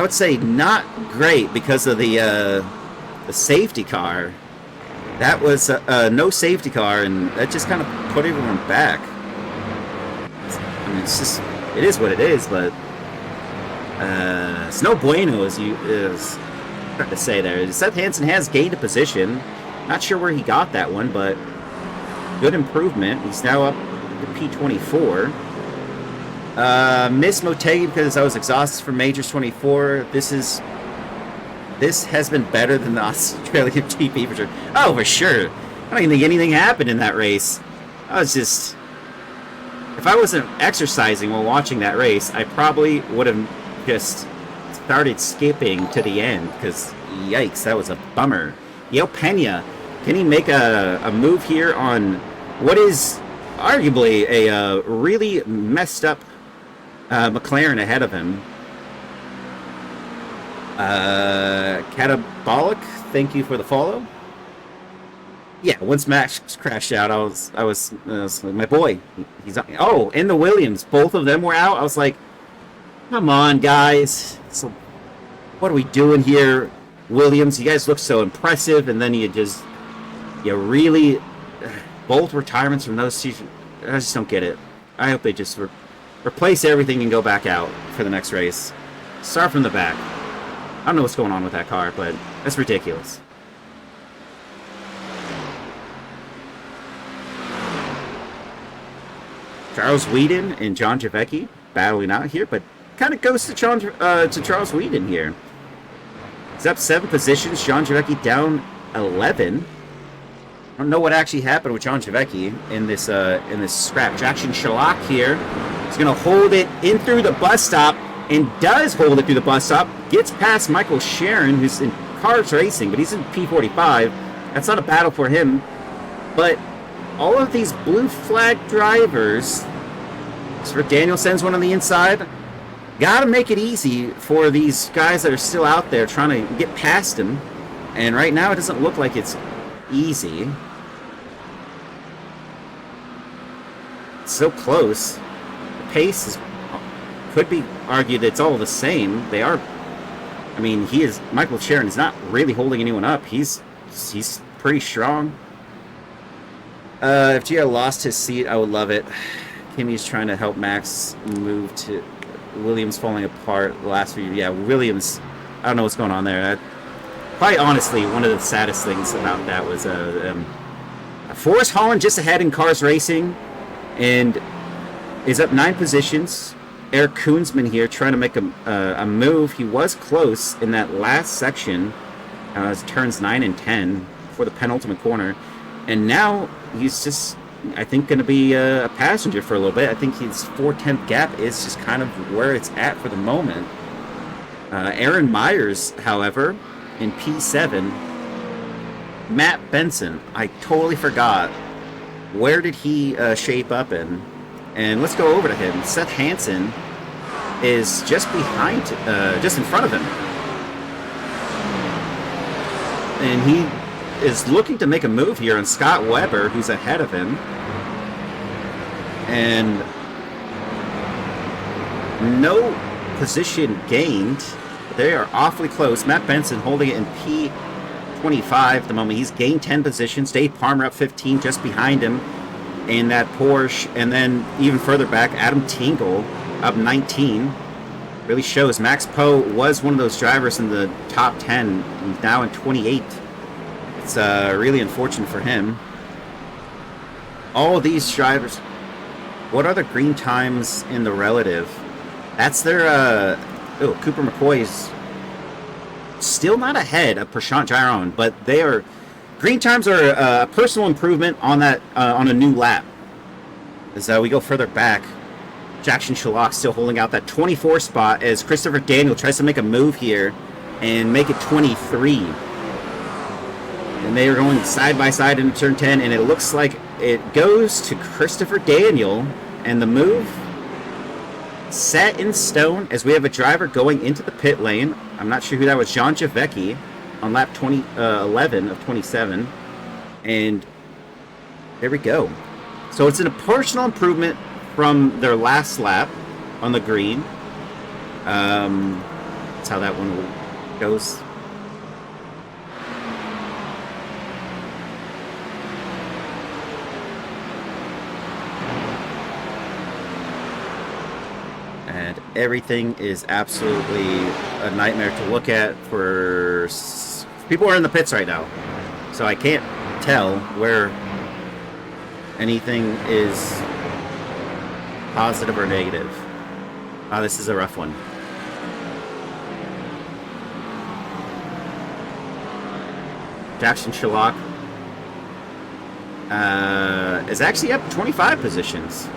would say, not great because of the safety car. That was no safety car, and that just kind of put everyone back. I mean, it is what it is, but it's no bueno, as you trying to say there. Seth Hansen has gained a position. Not sure where he got that one, but good improvement. He's now up to P24. Miss Motegi because I was exhausted from Majors 24. This has been better than the Australian GP for sure. Oh, for sure. I don't even think anything happened in that race. I was just... If I wasn't exercising while watching that race, I probably would have just started skipping to the end, because, yikes, that was a bummer. Yale Pena, can he make a move here on what is arguably a really messed up McLaren ahead of him? Catabolic, thank you for the follow. Yeah, once Max crashed out, I was my boy. He's and the Williams, both of them were out. I was like, come on, guys. So, what are we doing here, Williams? You guys look so impressive, and then you really, both retirements from those seasons. I just don't get it. I hope they just replace everything and go back out for the next race. Start from the back. I don't know what's going on with that car, but that's ridiculous. Charles Whedon and John Javecki battling out here, but kind of goes to Charles Whedon here. He's up 7 positions. John Javecki down 11. I don't know what actually happened with John Javecki in this scrap. Jackson Sherlock here is going to hold it in through the bus stop, and does hold it through the bus stop. Gets past Michael Sharon, who's in Cars Racing, but he's in P45. That's not a battle for him. But all of these blue flag drivers, so Daniel sends one on the inside. Got to make it easy for these guys that are still out there trying to get past him. And right now it doesn't look like it's easy. It's so close. The pace could be argued it's all the same. They are. I mean, Michael Sharon is not really holding anyone up. He's pretty strong. If GR lost his seat, I would love it. Kimmy's trying to help Max move to Williams falling apart the last few. Yeah, Williams, I don't know what's going on there. quite honestly, one of the saddest things about that was Forrest Holland just ahead in Cars Racing and is up 9 positions. Eric Koonsman here trying to make a move. He was close in that last section, turns 9 and 10 for the penultimate corner. And now he's just, I think, going to be a passenger for a little bit. I think his 4/10 gap is just kind of where it's at for the moment. Aaron Myers, however, in P7. Matt Benson, I totally forgot. Where did he shape up in? And let's go over to him. Seth Hansen is just behind, just in front of him. And he is looking to make a move here on Scott Weber, who's ahead of him. And no position gained. They are awfully close. Matt Benson holding it in P25 at the moment. He's gained 10 positions. Dave Palmer up 15 just behind him in that Porsche. And then even further back, Adam Tingle up 19. Really shows. Max Poe was one of those drivers in the top 10. He's now in 28. It's really unfortunate for him. All of these drivers. What are the green times in the relative? That's their... Cooper McCoy is still not ahead of Prashant Giron, but they are... Green times are a personal improvement on that on a new lap. As we go further back, Jackson Shalak still holding out that 24 spot as Christopher Daniel tries to make a move here and make it 23. And they are going side by side into turn 10, and it looks like it goes to Christopher Daniel, and the move set in stone as we have a driver going into the pit lane. I'm not sure who that was. John Javecki on lap 11 of 27. And there we go. So it's a personal improvement from their last lap on the green. That's how that one goes. And everything is absolutely a nightmare to look at for people who are in the pits right now. So I can't tell where anything is positive or negative. This is a rough one. Jackson Shalak is actually up 25 positions.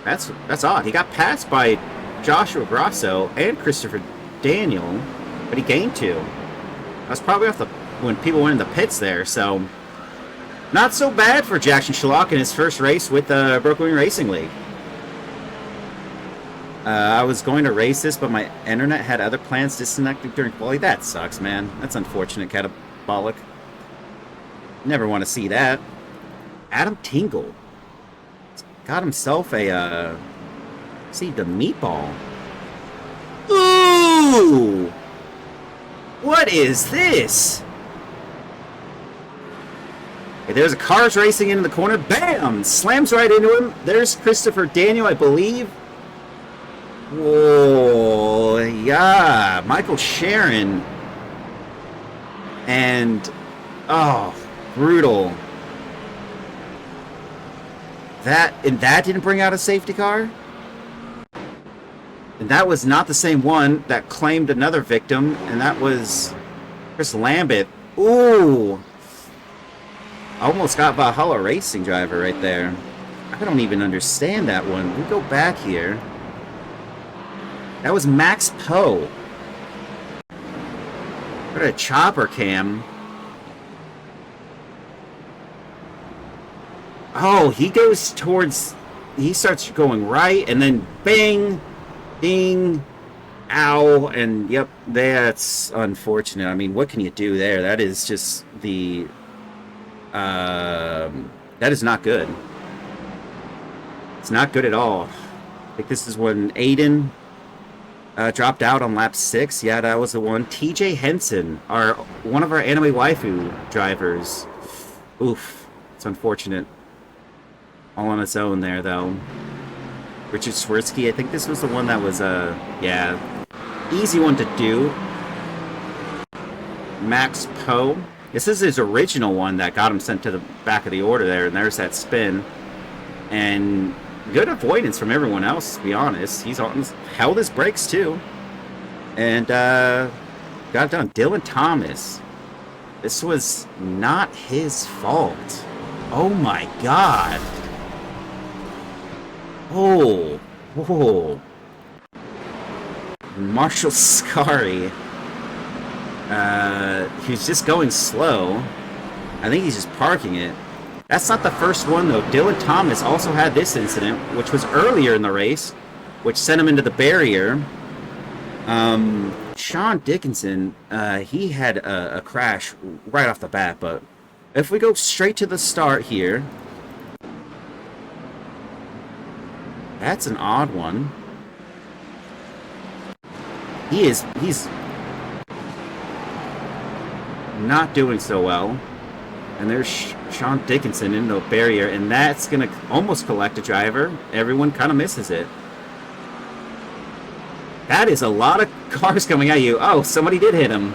That's odd. He got passed by Joshua Grosso and Christopher Daniel, but he gained 2. That's probably off when people went in the pits there, so not so bad for Jackson Shalak in his first race with the Brooklyn Racing League. I was going to race this, but my internet had other plans disconnected during quality. That sucks, man. That's unfortunate, catabolic. Never want to see that. Adam Tingle got himself a, see, the meatball. Ooh! What is this? Okay, there's a Cars Racing into the corner. Bam! Slams right into him. There's Christopher Daniel, I believe. Whoa, yeah. Michael Sharon. And, oh, brutal. That didn't bring out a safety car? And that was not the same one that claimed another victim, and that was Chris Lambert. Ooh! Almost got Valhalla Racing driver right there. I don't even understand that one. We go back here. That was Max Poe. What a chopper cam. Oh, he goes towards... He starts going right, and then bang, ding, ow, and yep, that's unfortunate. I mean, what can you do there? That is just the... that is not good. It's not good at all. I think this is when Aiden dropped out on lap 6. Yeah, that was the one. TJ Henson, one of our Anime Waifu drivers. Oof, it's unfortunate. All on its own there, though. Richard Swirsky, I think this was the one that was, yeah, easy one to do. Max Poe. This is his original one that got him sent to the back of the order there, and there's that spin. And good avoidance from everyone else, to be honest. He's held his brakes, too. And got it done. Dylan Thomas. This was not his fault. Oh, my God. Oh. Whoa. Marshall Scary. He's just going slow. I think he's just parking it. That's not the first one, though. Dylan Thomas also had this incident, which was earlier in the race, which sent him into the barrier. Sean Dickinson, he had a crash right off the bat, but if we go straight to the start here, that's an odd one. He's not doing so well. And there's Sean Dickinson in the barrier, and that's going to almost collect a driver. Everyone kind of misses it. That is a lot of cars coming at you. Oh, somebody did hit him.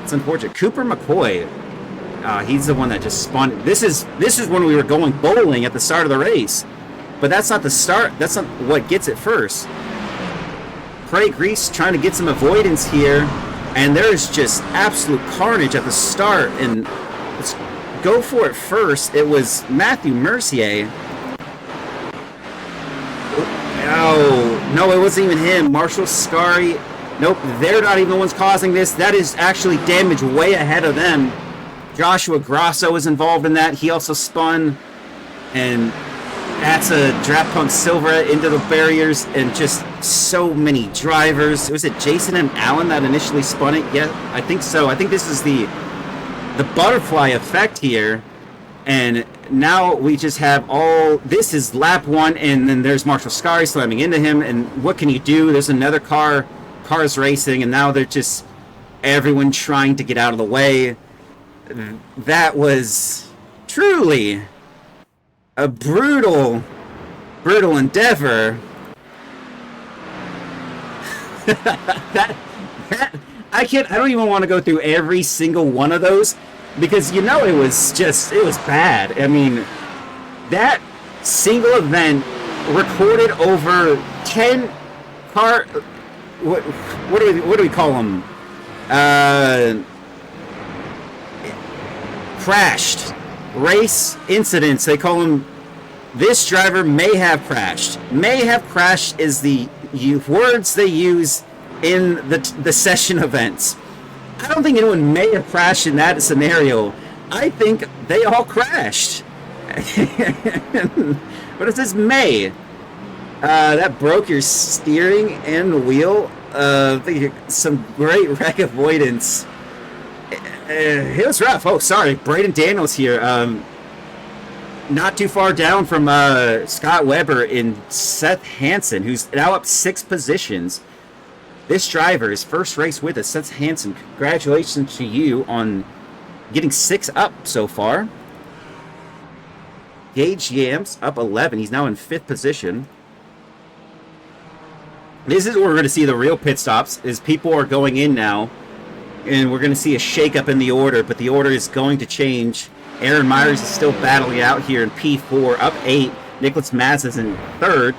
It's unfortunate. Cooper McCoy, he's the one that just spun. This is when we were going bowling at the start of the race. But that's not the start. That's not what gets it first. Craig Reese trying to get some avoidance here. And there's just absolute carnage at the start. And let's go for it first. It was Matthew Mercier. Oh, no, it wasn't even him. Marshall Scary. Nope, they're not even the ones causing this. That is actually damage way ahead of them. Joshua Grosso is involved in that. He also spun. And that's a Draft Punk Silva into the barriers, and just so many drivers. Was it Jason and Allen that initially spun it? Yeah, I think so. I think this is the butterfly effect here, and now we just have all. This is lap one, and then there's Marshall Scary slamming into him, and what can you do? There's another cars racing, and now they're just everyone trying to get out of the way. That was truly a brutal endeavor. I don't even want to go through every single one of those, because it was bad. I mean, that single event recorded over 10 car. What do we call them? Crashed race incidents. They call them. This driver may have crashed. May have crashed is the words they use in the session events. I don't think anyone may have crashed in that scenario. I think they all crashed. But it says may. That broke your steering and the wheel. Some great wreck avoidance. It was rough. Oh, sorry. Braden Daniels here. Not too far down from Scott Weber in Seth Hansen, who's now up 6 positions. This driver, his first race with us, Seth Hansen. Congratulations to you on getting 6 up so far. Gage Yams up 11. He's now in 5th position. This is where we're going to see the real pit stops, is people are going in now, and we're going to see a shakeup in the order, but the order is going to change. Aaron Myers is still battling out here in P4, up 8. Nicholas Maz is in 3rd.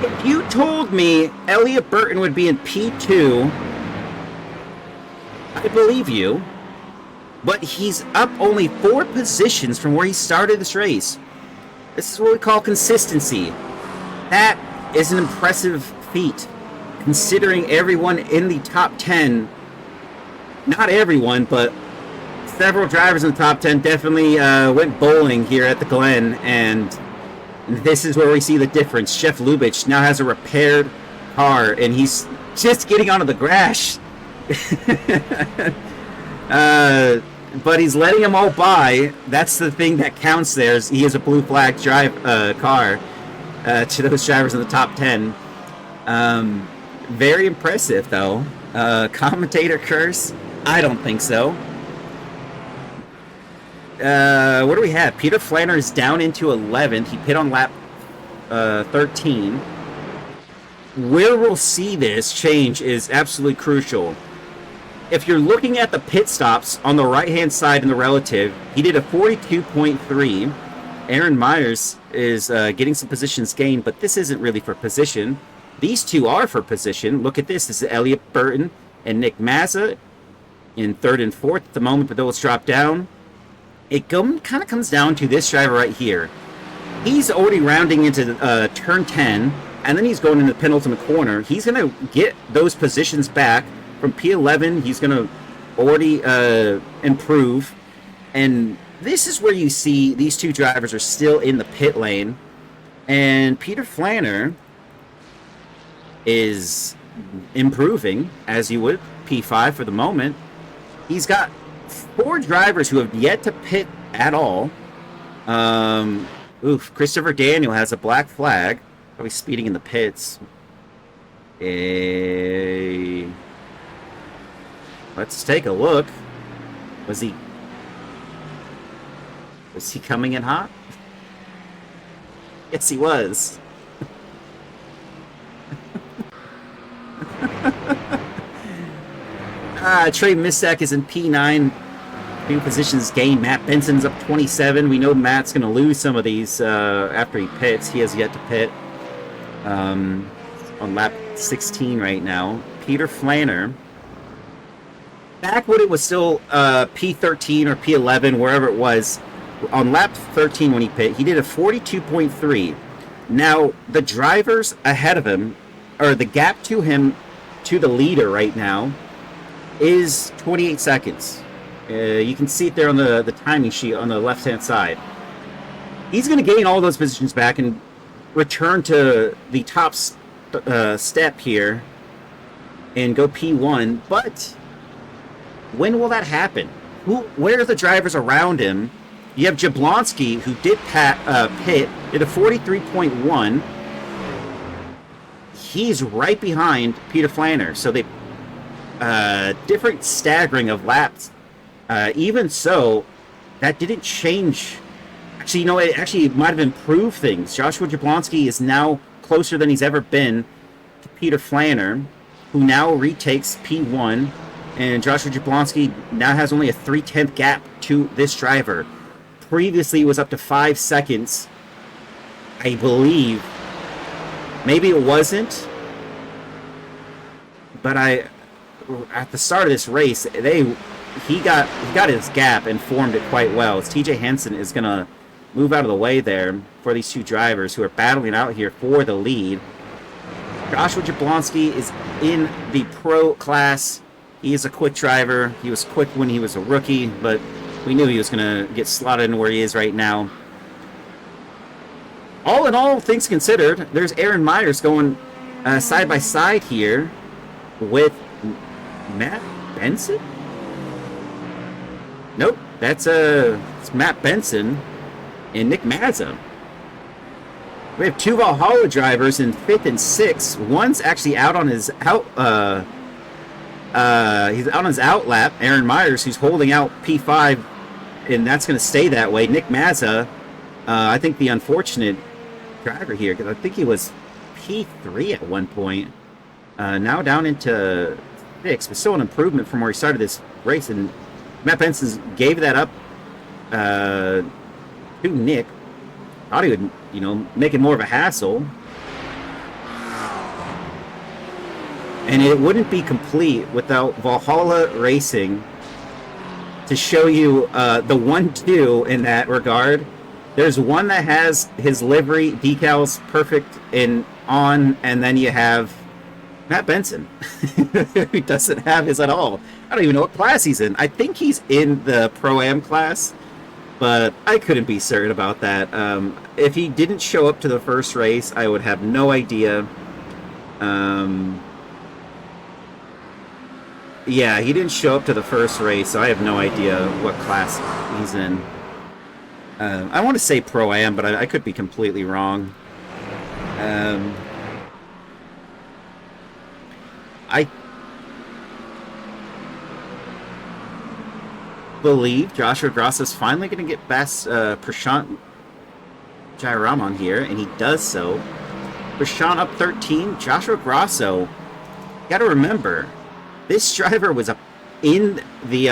If you told me Elliot Burton would be in P2, I believe you. But he's up only 4 positions from where he started this race. This is what we call consistency. That is an impressive feat, considering everyone in the top 10, not everyone, but several drivers in the top 10 definitely went bowling here at the Glen, and this is where we see the difference. Jeff Lubitsch now has a repaired car, and he's just getting onto the grass. But he's letting them all by. That's the thing that counts there. Is he has a blue flag car to those drivers in the top 10. Very impressive, though. Commentator curse? I don't think so. What do we have? Peter Flanner is down into 11th. He pit on lap 13. where we'll see this change is absolutely crucial. If you're looking at the pit stops on the right-hand side in the relative, he did a 42.3. Aaron Myers is getting some positions gained, but this isn't really for position. These two are for position. Look at this. This is Elliott Burton and Nick Mazza in third and fourth at the moment, but those drop down. It kind of comes down to this driver right here. He's already rounding into turn 10, and then he's going into the penultimate corner. He's going to get those positions back. From P11, he's going to already improve. And this is where you see these two drivers are still in the pit lane. And Peter Flanner is improving, as you would, P5 for the moment. He's got 4 drivers who have yet to pit at all. Christopher Daniel has a black flag. Probably speeding in the pits. Let's take a look. Was he coming in hot? Yes, he was. Trey Missack is in P9. New positions gained. Matt Benson's up 27. We know Matt's going to lose some of these after he pits. He has yet to pit on lap 16 right now. Peter Flanner, back when it was still P13 or P11, wherever it was, on lap 13 when he pit, he did a 42.3. Now, the drivers ahead of him, or the gap to him, to the leader right now, is 28 seconds. You can see it there on the timing sheet on the left-hand side. He's going to gain all those positions back and return to the top step here and go P1, but when will that happen? Where are the drivers around him? You have Jablonski, who did pit, did a 43.1. He's right behind Peter Flanner, so they different staggering of laps. Even so, that didn't change. Actually, it actually might have improved things. Joshua Jablonski is now closer than he's ever been to Peter Flanner, who now retakes P1. And Joshua Jablonski now has only a 3/10 gap to this driver. Previously, it was up to 5 seconds, I believe. Maybe it wasn't, but at the start of this race, he got his gap and formed it quite well. As TJ Henson is going to move out of the way there for these two drivers who are battling out here for the lead. Joshua Jablonski is in the pro class. He is a quick driver. He was quick when he was a rookie, but we knew he was going to get slotted in where he is right now. All in all, things considered, there's Aaron Myers going side by side here with Matt Benson? Nope, it's Matt Benson and Nick Mazza. We have two Valhalla drivers in 5th and 6th. One's actually out on his he's out on his out lap. Aaron Myers, who's holding out P5, and that's going to stay that way. Nick Mazza, I think the unfortunate driver here, because I think he was P3 at one point. Now down into 6th, but still an improvement from where he started this race. And Matt Benson gave that up to Nick. Thought he would, make it more of a hassle. And it wouldn't be complete without Valhalla Racing to show you the 1-2 in that regard. There's one that has his livery decals perfect on, and then you have Matt Benson, who doesn't have his at all. I don't even know what class he's in. I think he's in the Pro-Am class, but I couldn't be certain about that. If he didn't show up to the first race, I would have no idea. Yeah, he didn't show up to the first race, so I have no idea what class he's in. I want to say Pro-Am, but I could be completely wrong. I believe Joshua Gross is finally going to get past Prashant Jairam on here, and he does so. Rashawn up 13. Joshua Grosso, you got to remember, this driver was up in the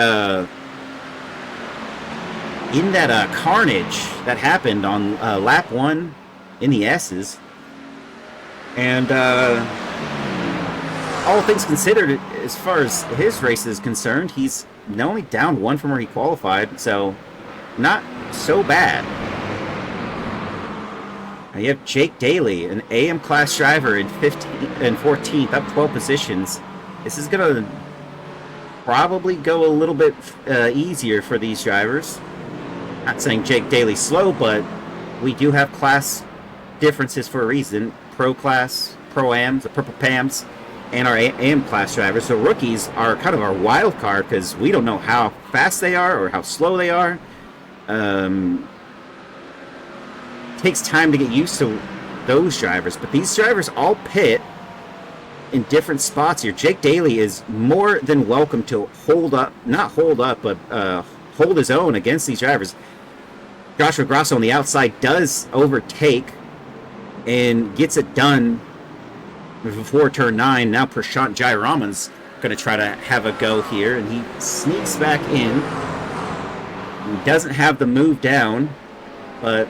carnage that happened on lap 1 in the S's. And all things considered, as far as his race is concerned, he's only down 1 from where he qualified, so not so bad. Now you have Jake Daly, an AM class driver in 15th and 14th, up 12 positions. This is going to probably go a little bit easier for these drivers. Not saying Jake Daly's slow, but we do have class differences for a reason. Pro class, Pro-Ams, the Purple Pams, and our AM class drivers. So rookies are kind of our wild card because we don't know how fast they are or how slow they are. Takes time to get used to those drivers, but these drivers all pit in different spots here. Jake Daly is more than welcome to hold his own against these drivers. Joshua Grosso on the outside does overtake and gets it done before turn 9. Now Prashant Jayaraman's going to try to have a go here, and he sneaks back in. He doesn't have the move down, but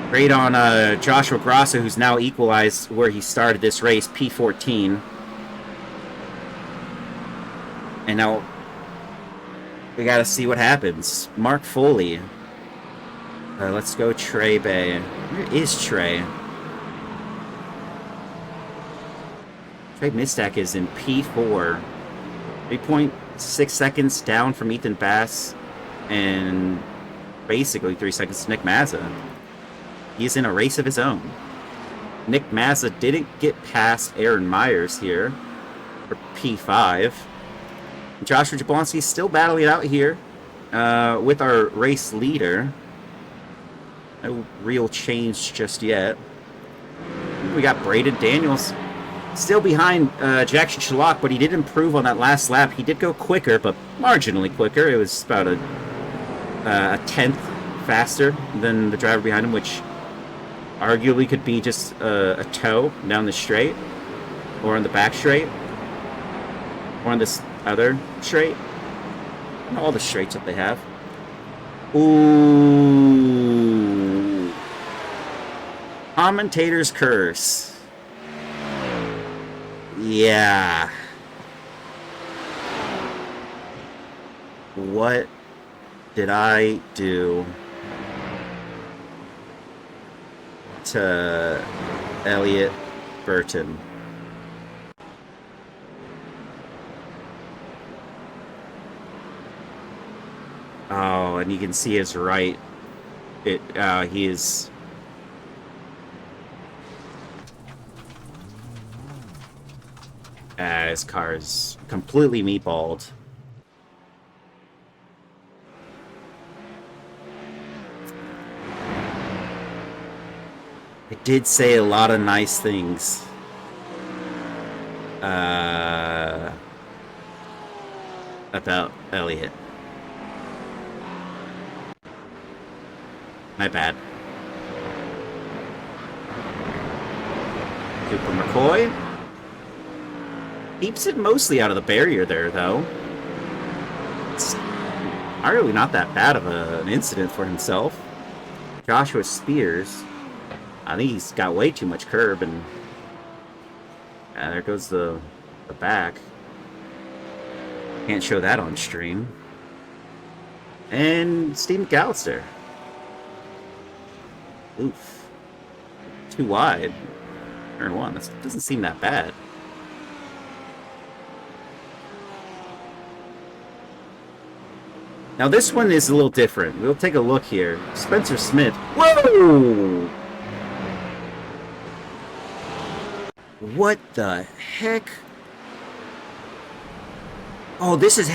great on Joshua Grosso, who's now equalized where he started this race, P14. And now we got to see what happens. Mark Foley. Let's go Trey Bay. Where is Trey? Trey Mistak is in P4. 3.6 seconds down from Ethan Bass, and basically 3 seconds to Nick Mazza. He's in a race of his own. Nick Mazza didn't get past Aaron Myers here for P5. Joshua Jablonski's still battling it out here with our race leader. No real change just yet. We got Braden Daniels still behind Jackson Shalak, but he did improve on that last lap. He did go quicker, but marginally quicker. It was about a tenth faster than the driver behind him, which arguably could be just a toe down the straight, or on the back straight, or on this other straight. All the straights that they have. Ooh. Commentator's curse. Yeah. What did I do to Elliot Burton? Oh, and you can see his right. He is. His car is completely meatballed. I did say a lot of nice things about Elliot. My bad. Cooper McCoy keeps it mostly out of the barrier there, though. It's arguably not that bad of an incident for himself. Joshua Spears, I think he's got way too much curb, and there goes the back. Can't show that on stream. And Steve McAllister. Oof. Too wide. Turn 1. That doesn't seem that bad. Now this one is a little different. We'll take a look here. Spencer Smith. Whoa! What the heck? Oh, this is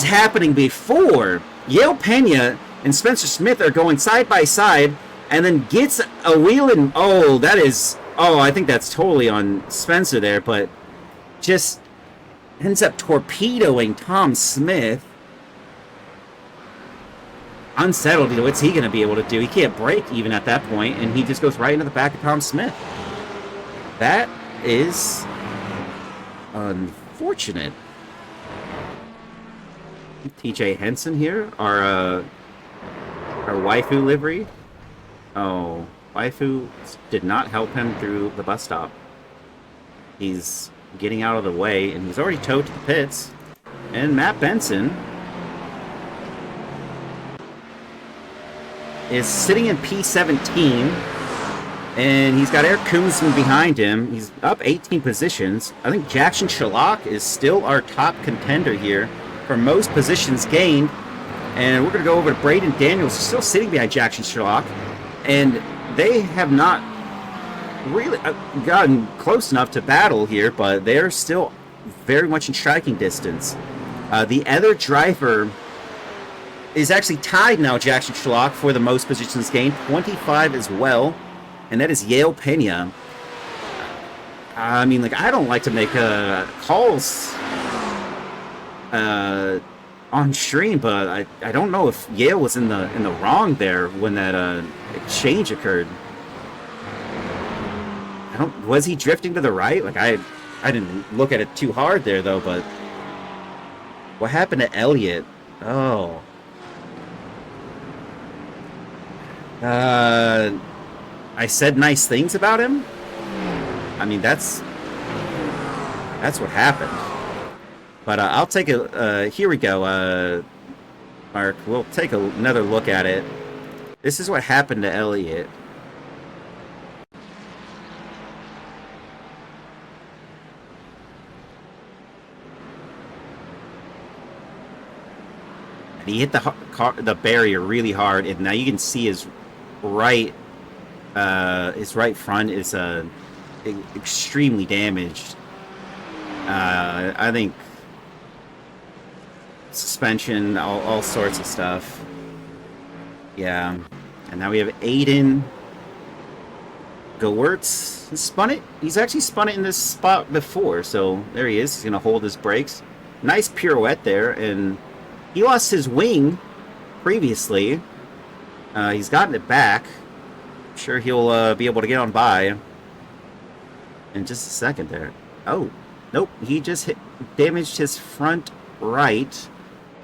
happening before. Yale Pena and Spencer Smith are going side by side, and then gets a wheel in. Oh, that is. Oh, I think that's totally on Spencer there, but just ends up torpedoing Tom Smith. unsettled. What's he going to be able to do? He can't brake even at that point, and he just goes right into the back of Tom Smith. That is unfortunate. TJ Henson here, our waifu livery. Oh, waifu did not help him through the bus stop. He's getting out of the way, and he's already towed to the pits. And Matt Benson is sitting in P17, and he's got Eric Koonsman behind him. He's up 18 positions. I think Jackson Sherlock is still our top contender here for most positions gained. And we're going to go over to Braden Daniels, still sitting behind Jackson Sherlock. And they have not really gotten close enough to battle here, but they're still very much in striking distance. The other driver is actually tied now, Jackson Sherlock, for the most positions gained, 25 as well, and that is Yale Pena. I mean, like, I don't like to make calls on stream, but I don't know if Yale was in the wrong there when that exchange occurred. Was he drifting to the right? Like, I didn't look at it too hard there though, but what happened to Elliott? Oh. I said nice things about him. I mean, that's what happened. But I'll take here we go, Mark. We'll take another look at it. This is what happened to Elliott. And he hit the barrier really hard, and now you can see his right front is extremely damaged. I think suspension, all sorts of stuff. Yeah, and now we have Aiden Gowertz. He's actually spun it in this spot before, so there he is. He's gonna hold his brakes. Nice pirouette there, and he lost his wing previously. He's gotten it back. I'm sure he'll be able to get on by in just a second there. Oh, nope. He just damaged his front right.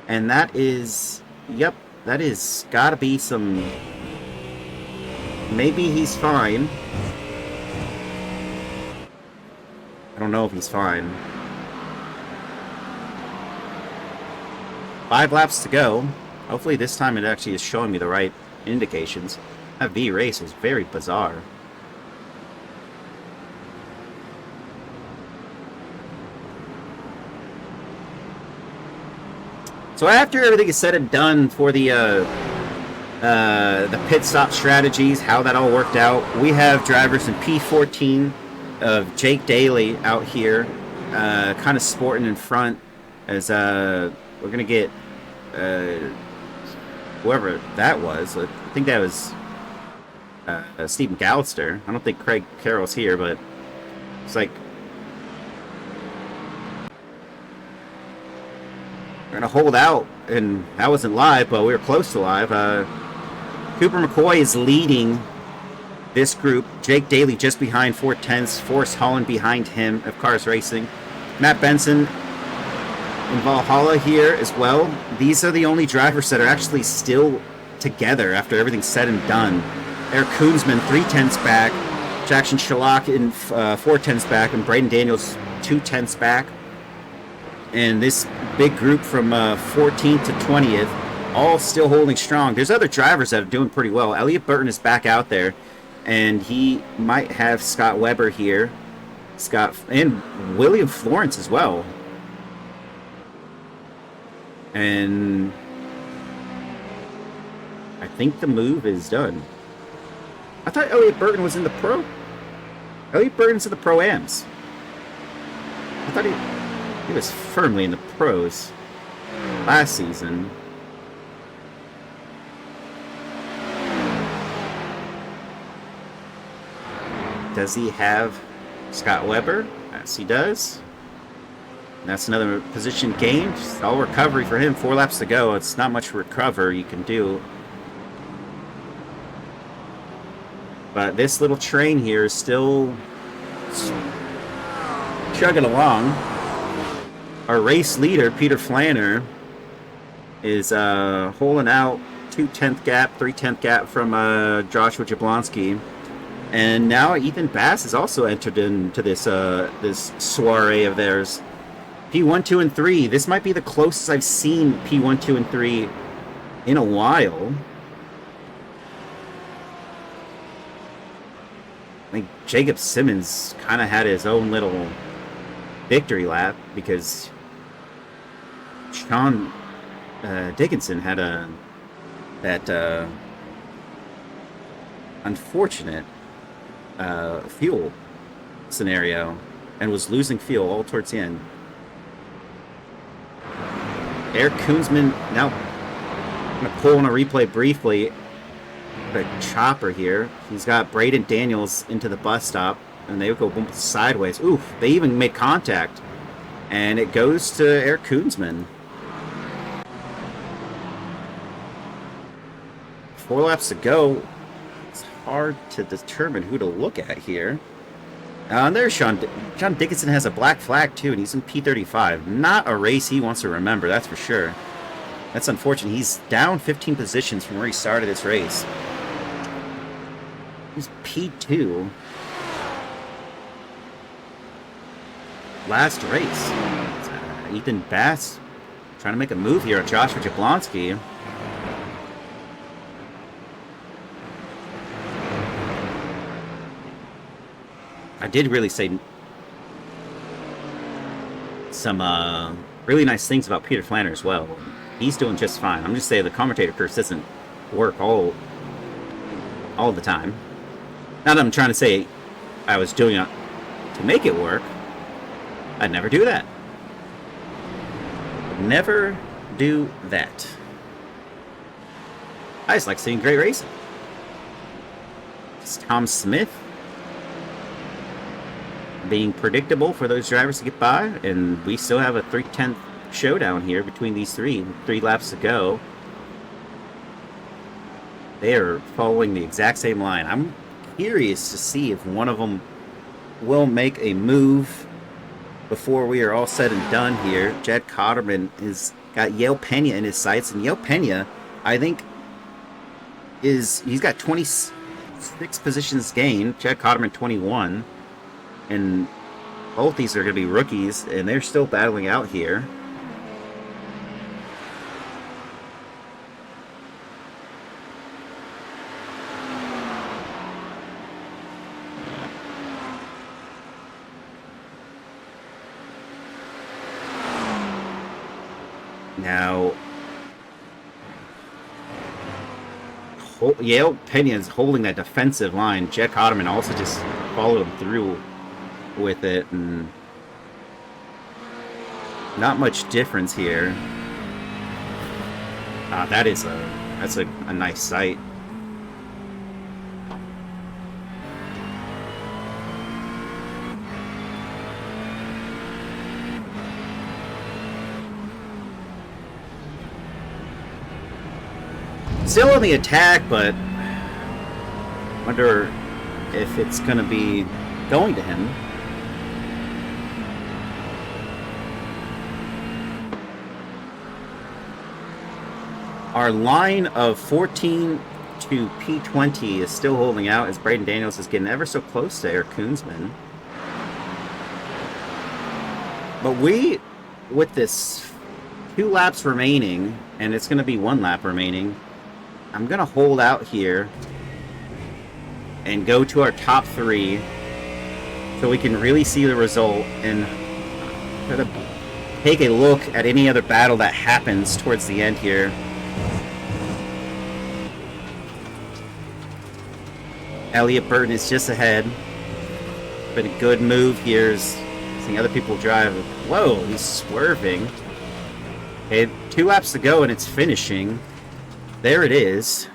And that is... Yep, that is gotta be some... Maybe he's fine. I don't know if he's fine. 5 laps to go. Hopefully this time it actually is showing me the right indications. That V race was very bizarre. So after everything is said and done for the pit stop strategies, how that all worked out, we have drivers in P14 of Jake Daly out here, kind of sporting in front as we're gonna get whoever that was. I think that was Steve McAllister. I don't think Craig Carroll's here, but it's like we're gonna hold out, and that wasn't live, but we were close to live. Cooper McCoy is leading this group. Jake Daly just behind 4/10, Forrest Holland behind him of Cars Racing. Matt Benson in Valhalla here as well. These are the only drivers that are actually still together after everything's said and done. Eric Koonsman 3/10 back, Jackson Sherlock in 4/10 back, and Braden Daniels 2/10 back. And this big group from 14th to 20th, all still holding strong. There's other drivers that are doing pretty well. Elliott Burton is back out there, and he might have Scott Weber here. And William Florence as well. And I think the move is done. I thought Elliott Burton was in the Pro. Elliott Burton's in the Pro-Ams. I thought he was firmly in the Pros last season. Does he have Scott Weber? Yes, he does. And that's another position gained. All recovery for him. 4 laps to go. It's not much recover you can do But this little train here is still chugging along. Our race leader, Peter Flanner, is holding out 2/10 gap, 3/10 gap from Joshua Jablonski. And now Ethan Bass has also entered into this this soiree of theirs. P1, 2, and 3. This might be the closest I've seen P1, 2, and 3 in a while. I think Jacob Simmons kind of had his own little victory lap because Sean Dickinson had that unfortunate fuel scenario and was losing fuel all towards the end. Eric Koonsman now I'm going to pull on a replay briefly. The chopper here. He's got Braden Daniels into the bus stop, and they go boom sideways. Oof! They even make contact, and it goes to Eric Koonsman. 4 laps to go. It's hard to determine who to look at here. And there's John Dickinson has a black flag too, and he's in P35. Not a race he wants to remember, that's for sure. That's unfortunate. He's down 15 positions from where he started this race. He's P2. Last race. Ethan Bass trying to make a move here on Joshua Jablonski. I did really say some really nice things about Peter Flanner as well. He's doing just fine. I'm just saying the commentator curse doesn't work all the time. Not that I'm trying to say I was doing it to make it work. I'd never do that. I'd never do that. I just like seeing great racing. It's Tom Smith being predictable for those drivers to get by, and we still have a 3/10 showdown here between these three. 3 laps to go. They are following the exact same line. I'm curious to see if one of them will make a move before we are all said and done here. Jed Cotterman has got Yale Pena in his sights, and Yale Pena, I think, he's got 26 positions gained. Jed Cotterman 21. And both these are going to be rookies, and they're still battling out here. Now, Yale Pena is holding that defensive line. Jack Ottoman also just followed him through with it, and not much difference here. That's a nice sight. Still on the attack, but wonder if it's going to be going to him. Our line of 14 to P20 is still holding out as Braden Daniels is getting ever so close to Eric Koonsman. But we, with this 2 laps remaining, and it's going to be 1 lap remaining, I'm going to hold out here and go to our top 3 so we can really see the result and try to take a look at any other battle that happens towards the end here. Elliot Burton is just ahead. Been a good move here. Seeing other people drive. Whoa, he's swerving. Okay, 2 laps to go and it's finishing. There it is.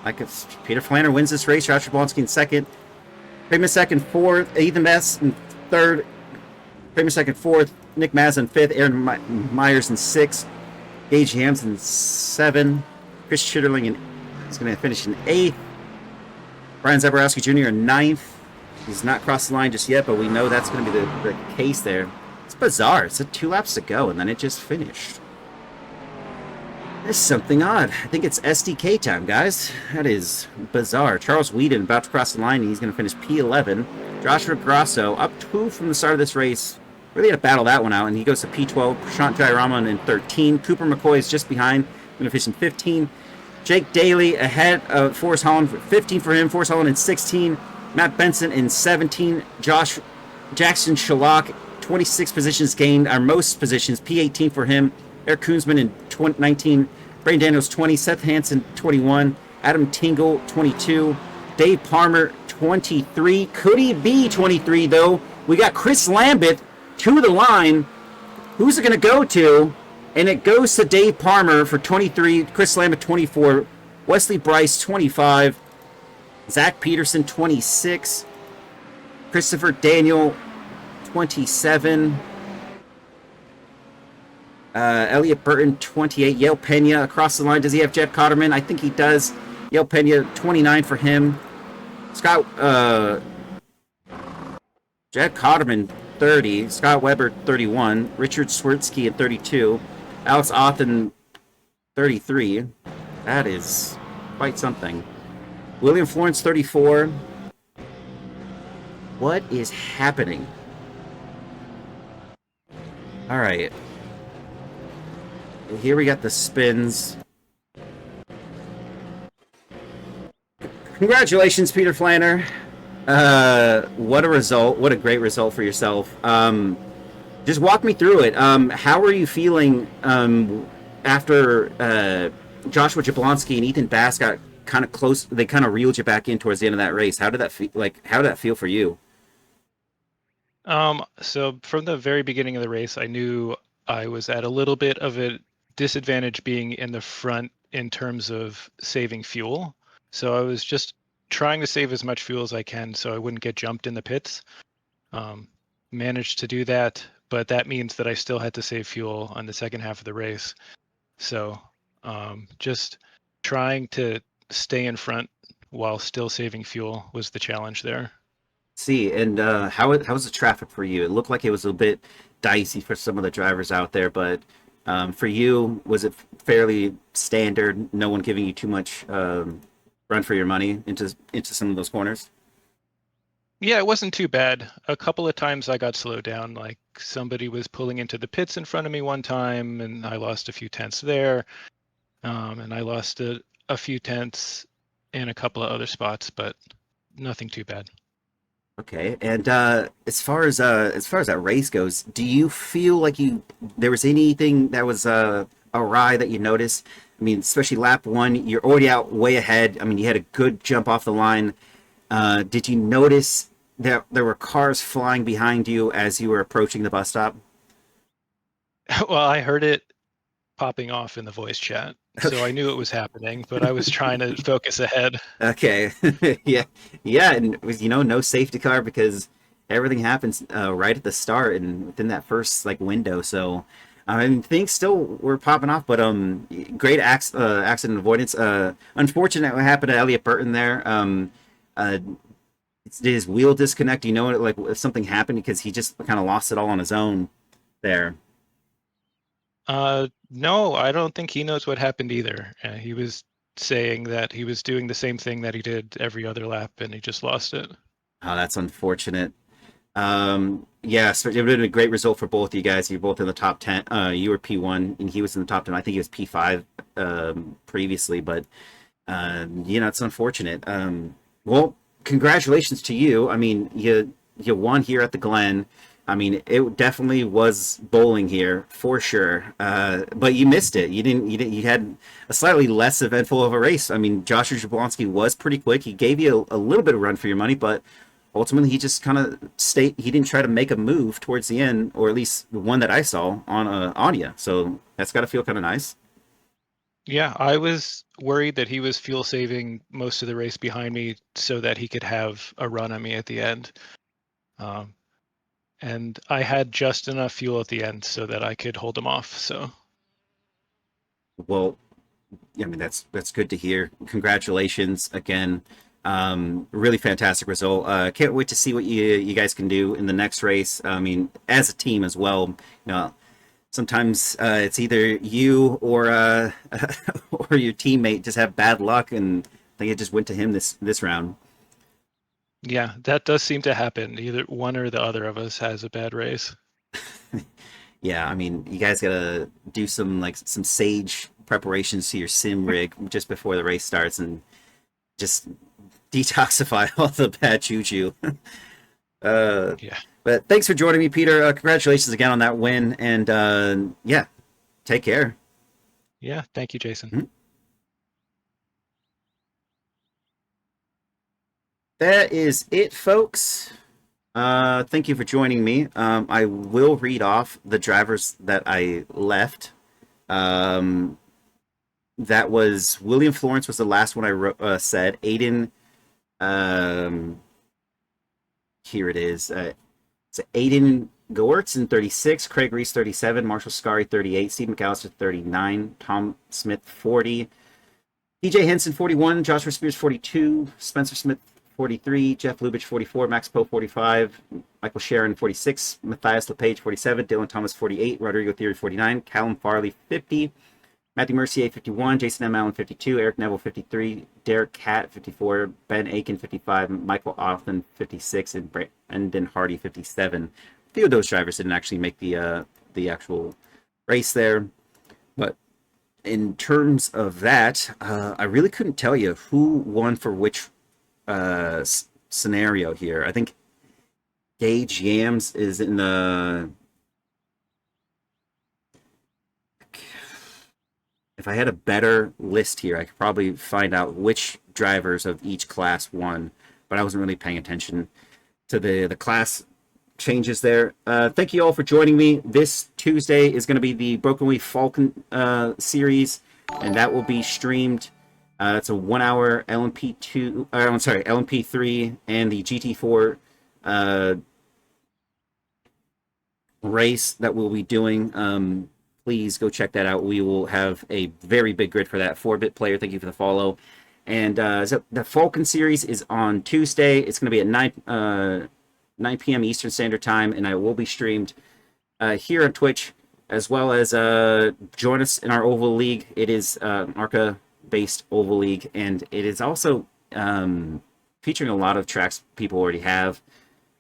Like it's Peter Flanner wins this race. Josh Jablonski in second. Kramer second, 4th. Ethan Bass in 3rd. Kramer second, 4th. Nick Mazza in 5th. Aaron Myers in 6th. Gage Hams in 7th. Chris Chitterling is going to finish in 8th. Brian Zaborowski Jr. in ninth. He's not crossed the line just yet, but we know that's going to be the case there. It's bizarre. It's 2 laps to go, and then it just finished. There's something odd. I think it's SDK time, guys. That is bizarre. Charles Whedon about to cross the line, and he's going to finish P11. Joshua Grasso up 2 from the start of this race. Really had to battle that one out, and he goes to P12. Prashant Jayaraman in 13. Cooper McCoy is just behind, going to finish in 15. Jake Daly ahead of Forrest Holland, 15 for him. Forrest Holland in 16. Matt Benson in 17. Jackson Shalak, 26 positions gained, our most positions, P18 for him. Eric Koonsman in 19. Braden Daniels, 20. Seth Hansen, 21. Adam Tingle, 22. Dave Palmer, 23. Could he be 23, though? We got Chris Lambeth to the line. Who's it going to go to? And it goes to Dave Palmer for 23. Chris Lambeth, 24. Wesley Bryce, 25. Zach Peterson, 26. Christopher Daniel, 27. Elliot Burton, 28. Yale Pena across the line. Does he have Jed Cotterman? I think he does. Yale Pena, 29 for him. Scott, Jed Cotterman, 30. Scott Weber, 31. Richard Swirsky at 32. Alex Othen, 33. That is quite something. William Florence, 34. What is happening? All right. Here we got the spins. Congratulations, Peter Flanner. What a result. What a great result for yourself. Just walk me through it. How are you feeling after Joshua Jablonski and Ethan Bass got kind of close? They kind of reeled you back in towards the end of that race. How did that feel? How did that feel for you? So from the very beginning of the race, I knew I was at a little bit of a disadvantage being in the front in terms of saving fuel. So I was just trying to save as much fuel as I can so I wouldn't get jumped in the pits. Managed to do that, but that means that I still had to save fuel on the second half of the race. So just trying to stay in front while still saving fuel was the challenge there. See, and how was the traffic for you? It looked like it was a bit dicey for some of the drivers out there, but for you, was it fairly standard? No one giving you too much run for your money into some of those corners? Yeah, it wasn't too bad. A couple of times I got slowed down, like somebody was pulling into the pits in front of me one time, and I lost a few tenths there. And I lost a few tenths in a couple of other spots, but nothing too bad. Okay, and as far as that race goes, do you feel like there was anything that was awry that you noticed? I mean, especially lap one, you're already out way ahead. I mean, you had a good jump off the line. Did you notice that there were cars flying behind you as you were approaching the bus stop? Well, I heard it popping off in the voice chat, so I knew it was happening, but I was trying to focus ahead. Okay, yeah, yeah, and it was, no safety car because everything happens right at the start and within that first window. So I mean, things still were popping off, but great accident avoidance. Unfortunate what happened to Elliot Burton there. Did his wheel disconnect? If something happened because he just kind of lost it all on his own there. No, I don't think he knows what happened either. He was saying that he was doing the same thing that he did every other lap and he just lost it. Oh, that's unfortunate. Yeah, so it would have been a great result for both of you guys. You're both in the top 10. You were P1 and he was in the top 10. I think he was P5 previously, but it's unfortunate. Well, congratulations to you. I mean, you won here at the Glen. I mean, it definitely was bowling here for sure, but you missed it. You had a slightly less eventful of a race. I mean, Joshua Jablonski was pretty quick. He gave you a little bit of run for your money, but ultimately he just kind of stayed. He didn't try to make a move towards the end, or at least the one that I saw on you. So that's got to feel kind of nice. Yeah, I was worried that he was fuel saving most of the race behind me so that he could have a run on me at the end. And I had just enough fuel at the end so that I could hold him off. So, well, I mean that's good to hear. Congratulations again. Really fantastic result. Can't wait to see what you guys can do in the next race. I mean, as a team as well. You know, sometimes it's either you or or your teammate just have bad luck, and I think it just went to him this round. Yeah, that does seem to happen. Either one or the other of us has a bad race. Yeah, I mean, you guys gotta do some sage preparations to your sim rig just before the race starts, and just detoxify all the bad juju. uh, Yeah. but thanks for joining me, Peter. Congratulations again on that win, and yeah, take care. Yeah. Thank you, Jason. Mhm. That is it, folks. Thank you for joining me. I will read off the drivers that I left. Um, that was William Florence was the last one said. Aiden, um, here it is. It's Aiden Goertz in 36, Craig Reese 37, Marshall Scary 38, Steve McAllister 39, Tom Smith 40, DJ Henson 41, Joshua Spears 42, Spencer Smith 43, Jeff Lubich 44, Max Poe 45, Michael Sharon 46, Matthias LePage 47, Dylan Thomas 48, Rodrigo Theory 49, Callum Farley 50, Matthew Mercier 51, Jason M. Allen 52, Eric Neville 53, Derek Catt 54, Ben Aiken 55, Michael Othman 56, and Brendan Hardy 57. A few of those drivers didn't actually make the actual race there, but in terms of that, I really couldn't tell you who won for which scenario here. I think Gage Yams is in the. If I had a better list here, I could probably find out which drivers of each class won, but I wasn't really paying attention to the class changes there. Thank you all for joining me. This Tuesday is going to be the Broken Wheel Falcon series, and that will be streamed. It's a 1 hour LMP2. I'm sorry, LMP3 and the GT4 race that we'll be doing. Please go check that out. We will have a very big grid for that. 4-bit player, thank you for the follow. And so the Falcon series is on Tuesday. It's going to be at 9 p.m. Eastern Standard Time, and I will be streamed here on Twitch, as well as join us in our Oval League. It is ARCA-based Oval League, and it is also featuring a lot of tracks people already have,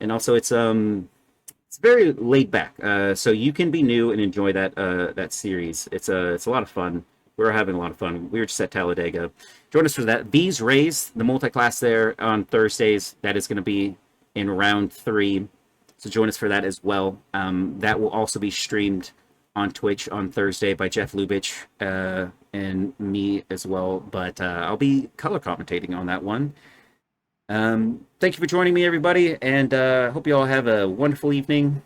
and also it's very laid back, so you can be new and enjoy that series. It's a lot of fun. We're having a lot of fun. We were just at Talladega. Join us for that. These Rays, the multi-class there on Thursdays. That is going to be in round 3. So join us for that as well. That will also be streamed on Twitch on Thursday by Jeff Lubich and me as well. But I'll be color commentating on that one. Thank you for joining me, everybody, and hope you all have a wonderful evening.